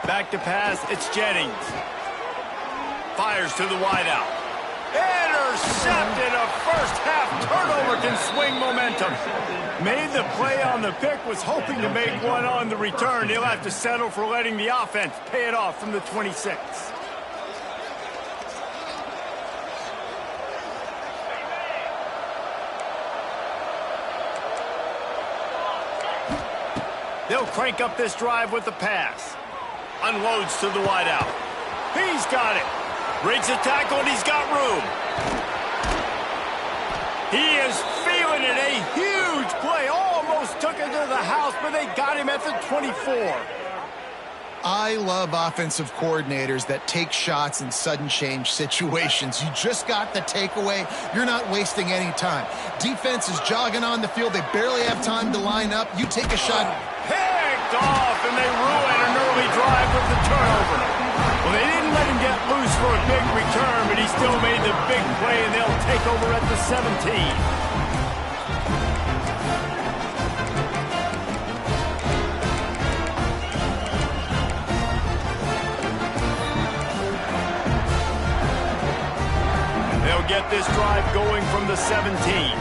Back to pass, it's Jennings. Fires to the wideout. Intercepted. A first-half turnover can swing momentum. Made the play on the pick, was hoping to make one on the return. He'll have to settle for letting the offense pay it off from the 26. They'll crank up this drive with the pass. Unloads to the wideout. He's got it. Breaks a tackle, and he's got room. He is feeling it. A huge play. Almost took it to the house, but they got him at the 24. I love offensive coordinators that take shots in sudden change situations. You just got the takeaway. You're not wasting any time. Defense is jogging on the field. They barely have time to line up. You take a shot. Picked off, and they ruin an early drive with the turnover. Well, they didn't let him get loose for a big return, but he still made the big play, and they'll take over at the 17. They'll get this drive going from the 17.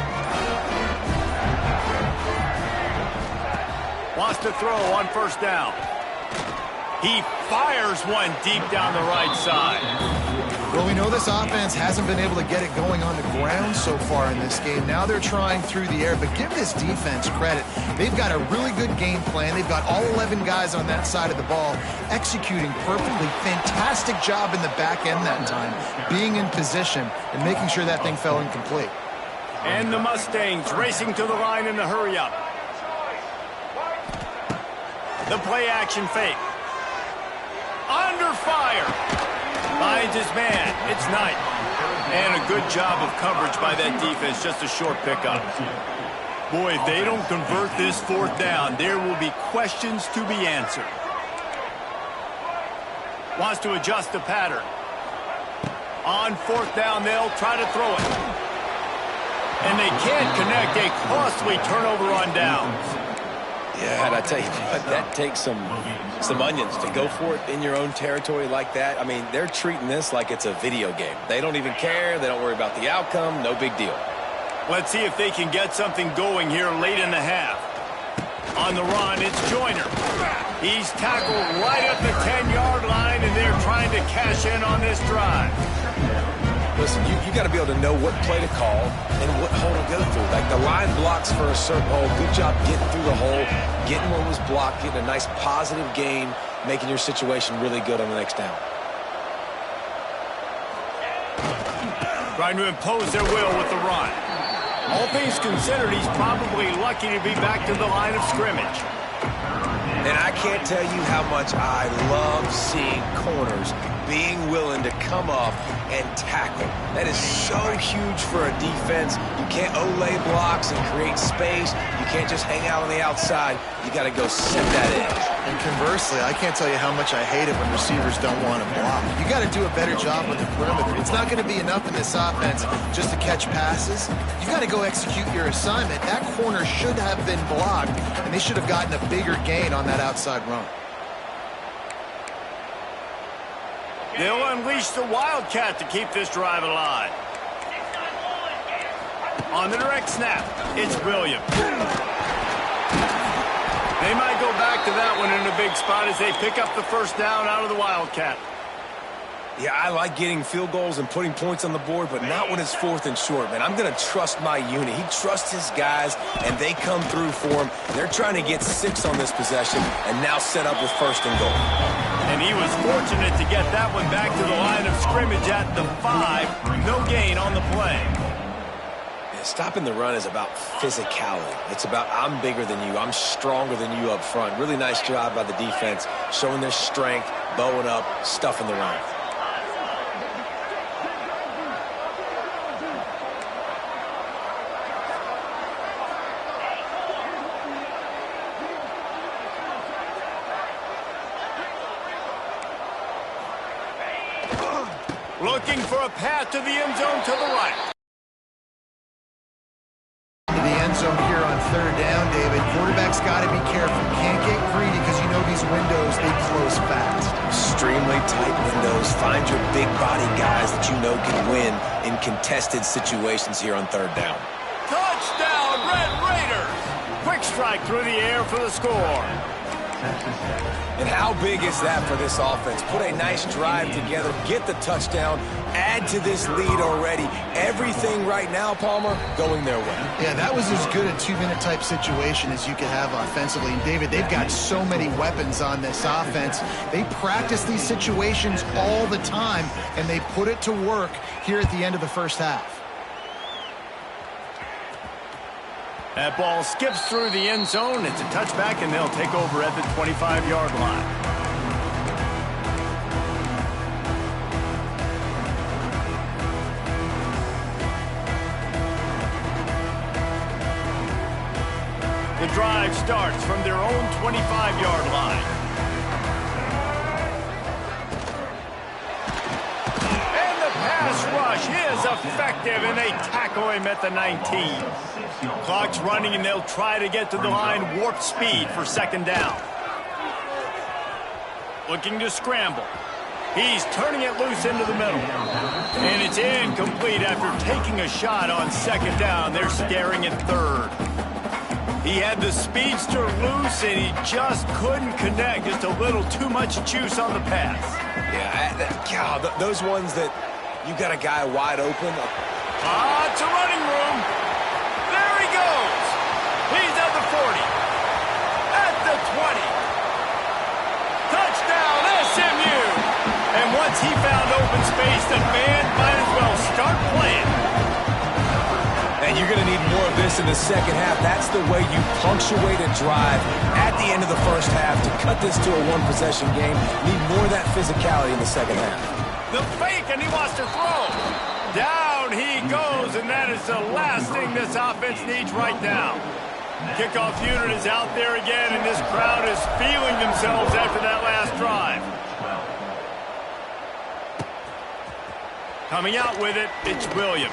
Wants to throw on 1st down. He fires one deep down the right side. Well, we know this offense hasn't been able to get it going on the ground so far in this game. Now they're trying through the air, but give this defense credit. They've got a really good game plan. They've got all 11 guys on that side of the ball executing perfectly. Fantastic job in the back end that time, being in position and making sure that thing fell incomplete. And the Mustangs racing to the line in the hurry-up. The play-action fake. Under fire. Finds his man. It's Knight. And a good job of coverage by that defense. Just a short pickup. Boy, if they don't convert this 4th down, there will be questions to be answered. Wants to adjust the pattern. On 4th down, they'll try to throw it. And they can't connect. A costly turnover on downs. Yeah, and I tell you what, that takes some onions to go for it in your own territory like that. I mean, they're treating this like it's a video game. They don't even care. They don't worry about the outcome. No big deal. Let's see if they can get something going here late in the half. On the run, it's Joyner. He's tackled right at the 10-yard line, and they're trying to cash in on this drive. Listen, you got to be able to know what play to call and what hole to go through. Like, the line blocks for a certain hole. Good job getting through the hole, getting what was blocked, getting a nice positive gain, making your situation really good on the next down. Trying to impose their will with the run. All things considered, he's probably lucky to be back to the line of scrimmage. And I can't tell you how much I love seeing corners being willing to come up and tackle. That is so huge for a defense. You can't olay blocks and create space. You can't just hang out on the outside. You got to go set that edge. And conversely, I can't tell you how much I hate it when receivers don't want to block. You got to do a better job with the perimeter. It's not going to be enough in this offense just to catch passes. You got to go execute your assignment. That corner should have been blocked, and they should have gotten a bigger gain on that outside run. They'll unleash the Wildcat to keep this drive alive. On the direct snap, it's Williams. They might go back to that one in a big spot as they pick up the first down out of the Wildcat. Yeah, I like getting field goals and putting points on the board, but not when it's 4th and short, man. I'm going to trust my unit. He trusts his guys, and they come through for him. They're trying to get 6 on this possession and now set up with 1st and goal. And he was fortunate to get that one back to the line of scrimmage at the 5. No gain on the play. Yeah, stopping the run is about physicality. It's about I'm bigger than you. I'm stronger than you up front. Really nice job by the defense, showing their strength, bowing up, stuffing the run. Looking for a path to the end zone to the right. To the end zone here on 3rd down, David. Quarterback's got to be careful. Can't get greedy because you know these windows, they close fast. Extremely tight windows. Find your big body guys that you know can win in contested situations here on 3rd down. Touchdown, Red Raiders! Quick strike through the air for the score. And how big is that for this offense? Put a nice drive together, get the touchdown, add to this lead already. Everything right now, Palmer, going their way. Yeah, that was as good a 2-minute type situation as you could have offensively. And David, they've got so many weapons on this offense. They practice these situations all the time, and they put it to work here at the end of the first half. That ball skips through the end zone. It's a touchback, and they'll take over at the 25-yard line. The drive starts from their own 25-yard line. And the pass rush is effective, and they tackle him at the 19. Clock's running, and they'll try to get to the line warp speed for 2nd down. Looking to scramble. He's turning it loose into the middle. And it's incomplete after taking a shot on 2nd down. They're staring at 3rd. He had the speedster loose, and he just couldn't connect. Just a little too much juice on the pass. Yeah, those ones that you got a guy wide open. It's a running room. There he goes. He's at the 40. At the 20. Touchdown, SMU. And once he found open space, the band might as well start playing. And you're going to need more of this in the 2nd half. That's the way you punctuate a drive at the end of the 1st half to cut this to a 1-possession game. Need more of that physicality in the 2nd half. The fake, and he wants to throw. Down he goes, and that is the last thing this offense needs right now. Kickoff unit is out there again, and this crowd is feeling themselves after that last drive. Coming out with it, it's Williams.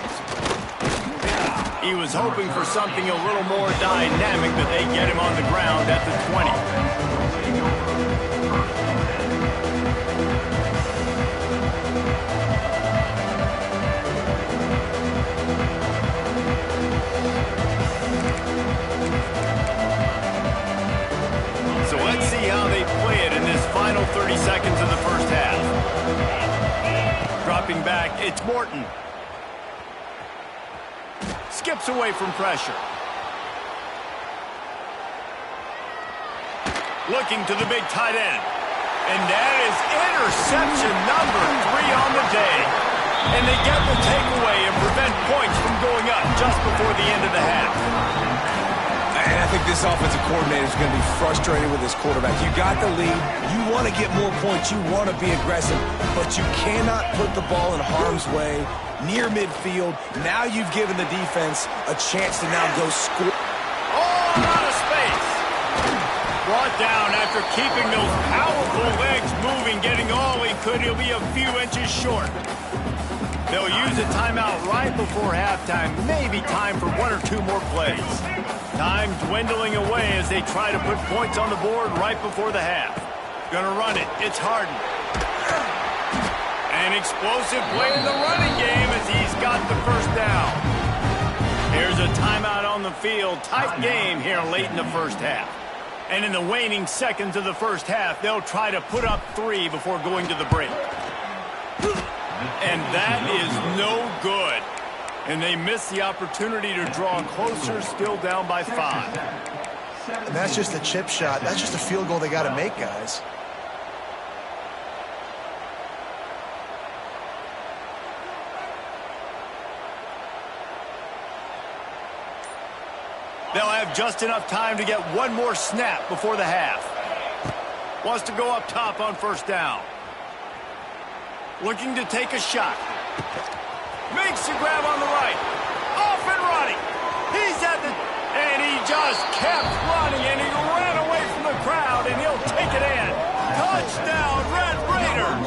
He was hoping for something a little more dynamic, but they get him on the ground at the 20. So let's see how they play it in this final 30 seconds of the first half. Dropping back, it's Morton. Skips steps away from pressure. Looking to the big tight end. And that is interception number 3 on the day. And they get the takeaway and prevent points from going up just before the end of the half. And I think this offensive coordinator is going to be frustrated with his quarterback. You got the lead. You want to get more points. You want to be aggressive. But you cannot put the ball in harm's way near midfield. Now you've given the defense a chance to now go score. Oh, out of space. Brought down after keeping those powerful legs moving, getting all he could. He'll be a few inches short. They'll use a timeout right before halftime. Maybe time for 1 or 2 more plays. Time dwindling away as they try to put points on the board right before the half. Gonna run it. It's Harden. An explosive play in the running game as he's got the first down. Here's a timeout on the field. Tight game here late in the first half. And in the waning seconds of the first half, they'll try to put up 3 before going to the break. And that is no good. And they miss the opportunity to draw closer, still down by 5. And that's just a chip shot. That's just a field goal they got to make, guys. They'll have just enough time to get 1 more snap before the half. Wants to go up top on first down. Looking to take a shot. Makes the grab on the right. Off and running. He's at the... And he just kept running, and he ran away from the crowd, and he'll take it in. Touchdown, Red Raiders!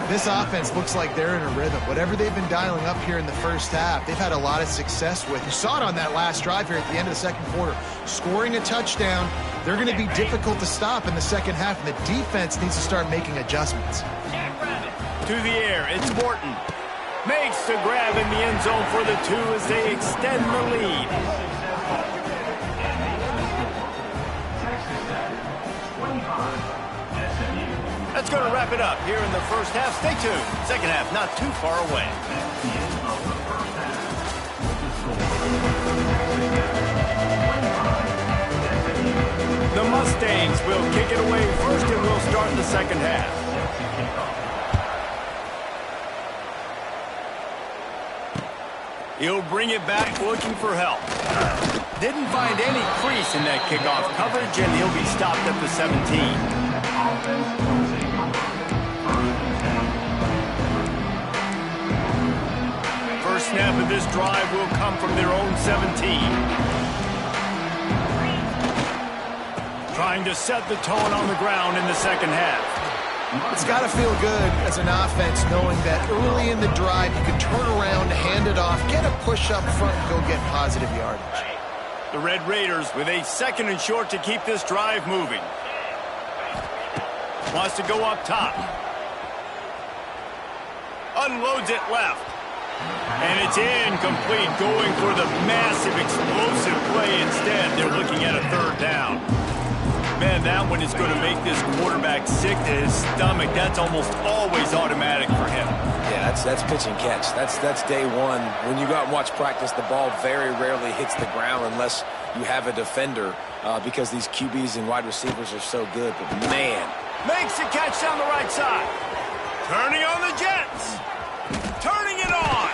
This offense looks like they're in a rhythm. Whatever they've been dialing up here in the first half, they've had a lot of success with. You saw it on that last drive here at the end of the second quarter. Scoring a touchdown, they're going to be difficult to stop in the second half, and the defense needs to start making adjustments. To the air, it's Morton. Makes the grab in the end zone for the 2 as they extend the lead. That's going to wrap it up here in the first half. Stay tuned. Second half not too far away. The Mustangs will kick it away first, and we'll start the second half. He'll bring it back looking for help. Didn't find any crease in that kickoff coverage, and he'll be stopped at the 17. First snap of this drive will come from their own 17. Trying to set the tone on the ground in the second half. It's got to feel good as an offense knowing that early in the drive you can turn around, hand it off, get a push up front, and go get positive yardage. The Red Raiders with a 2nd and short to keep this drive moving. Wants to go up top. Unloads it left. And it's incomplete, going for the massive explosive play instead. They're looking at a 3rd down. Man, that one is going to make this quarterback sick to his stomach. That's almost always automatic for him. Yeah, that's pitch and catch. That's day one. When you go out and watch practice, the ball very rarely hits the ground unless you have a defender because these QBs and wide receivers are so good. But, man. Makes the catch down the right side. Turning on the Jets. Turning it on.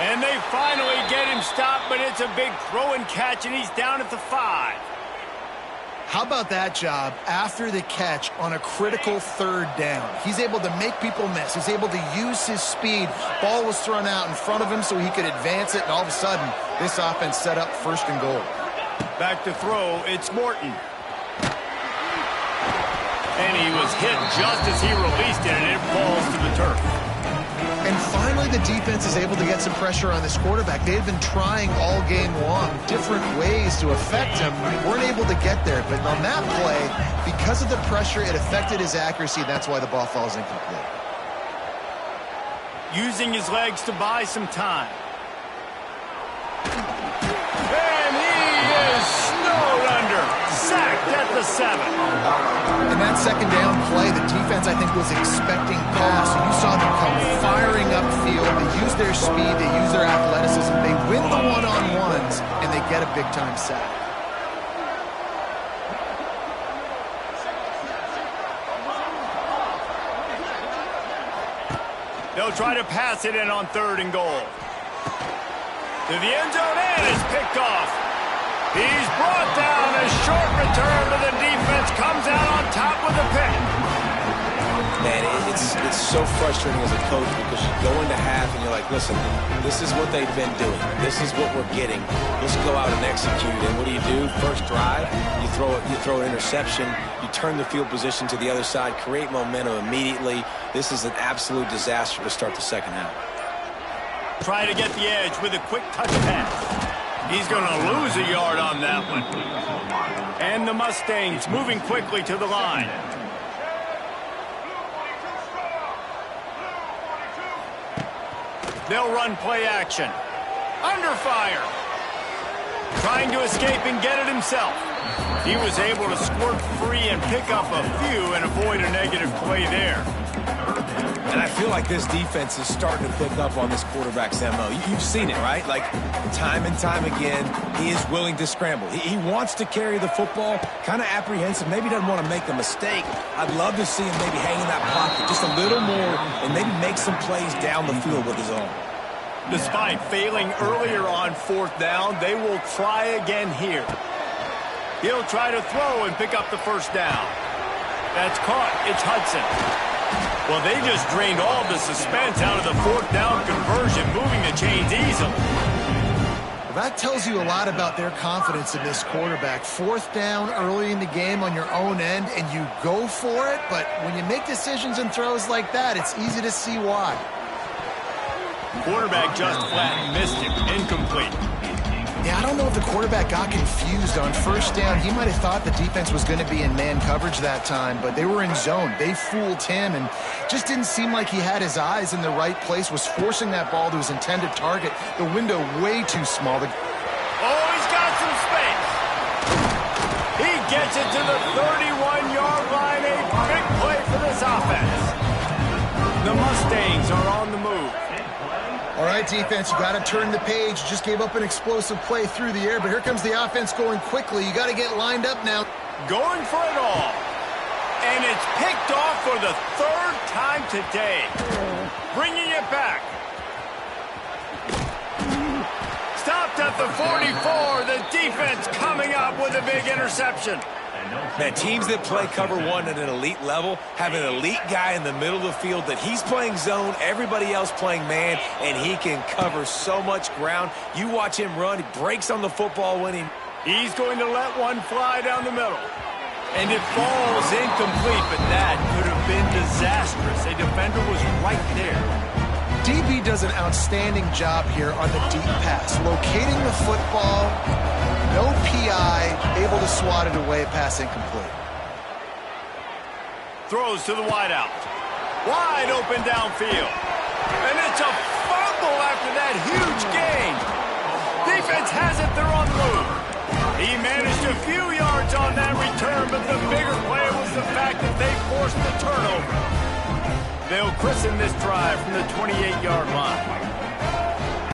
And they finally get him stopped, but it's a big throw and catch, and he's down at the 5. How about that job after the catch on a critical 3rd down? He's able to make people miss. He's able to use his speed. Ball was thrown out in front of him so he could advance it, and all of a sudden, this offense set up 1st and goal. Back to throw, it's Morton. And he was hit just as he released it, and it falls to the turf. And finally, the defense is able to get some pressure on this quarterback. They had been trying all game long different ways to affect him. Weren't able to get there. But on that play, because of the pressure, it affected his accuracy. That's why the ball falls incomplete. Using his legs to buy some time. And he is snowed under. Sacked at the 7. On that second down play, the defense, I think, was expecting pass. So you saw them come firing upfield. They use their speed. They use their athleticism. They win the one-on-ones, and they get a big-time sack. They'll try to pass it in on 3rd and goal. To the end zone, and it's picked off. He's brought down. A short return to the defense. Comes out on top with a pick. Man, it's so frustrating as a coach because you go into half and you're like, listen, this is what they've been doing. This is what we're getting. Let's go out and execute. And what do? First drive, you throw an interception. You turn the field position to the other side, create momentum immediately. This is an absolute disaster to start the second half. Try to get the edge with a quick touch pass. He's going to lose a yard on that one. And the Mustangs moving quickly to the line. They'll run play action. Under fire. Trying to escape and get it himself. He was able to squirt free and pick up a few and avoid a negative play there. And I feel like this defense is starting to pick up on this quarterback's MO. You've seen it, right? Like, time and time again, he is willing to scramble. He wants to carry the football, kind of apprehensive, maybe doesn't want to make a mistake. I'd love to see him maybe hang in that pocket just a little more and maybe make some plays down the field with his own. Despite failing earlier on 4th down, they will try again here. He'll try to throw and pick up the 1st down. That's caught. It's Hudson. Well, they just drained all the suspense out of the 4th down conversion, moving the chains easily. Well, that tells you a lot about their confidence in this quarterback. 4th down early in the game on your own end, and you go for it, but when you make decisions and throws like that, it's easy to see why. Quarterback just flat missed him. Incomplete. Yeah, I don't know if the quarterback got confused on 1st down. He might have thought the defense was going to be in man coverage that time, but they were in zone. They fooled him and just didn't seem like he had his eyes in the right place, was forcing that ball to his intended target. The window way too small. Oh, he's got some space. He gets it to the 31-yard line. A big play for this offense. The Mustangs are on the move. All right, defense, you got to turn the page. You just gave up an explosive play through the air, but here comes the offense going quickly. You got to get lined up now. Going for it all. And it's picked off for the 3rd time today. Bringing it back. Stopped at the 44. The defense coming up with a big interception. Man, teams that play cover one at an elite level have an elite guy in the middle of the field that he's playing zone, everybody else playing man, and he can cover so much ground. You watch him run, he breaks on the football when he's going to let one fly down the middle. And it falls incomplete, but that could have been disastrous. A defender was right there. DB does an outstanding job here on the deep pass, locating the football. No PI, able to swat it away, pass incomplete. Throws to the wideout. Wide open downfield. And it's a fumble after that huge gain. Defense has it, they're on the move. He managed a few yards on that return, but the bigger play was the fact that they forced the turnover. They'll christen this drive from the 28-yard line.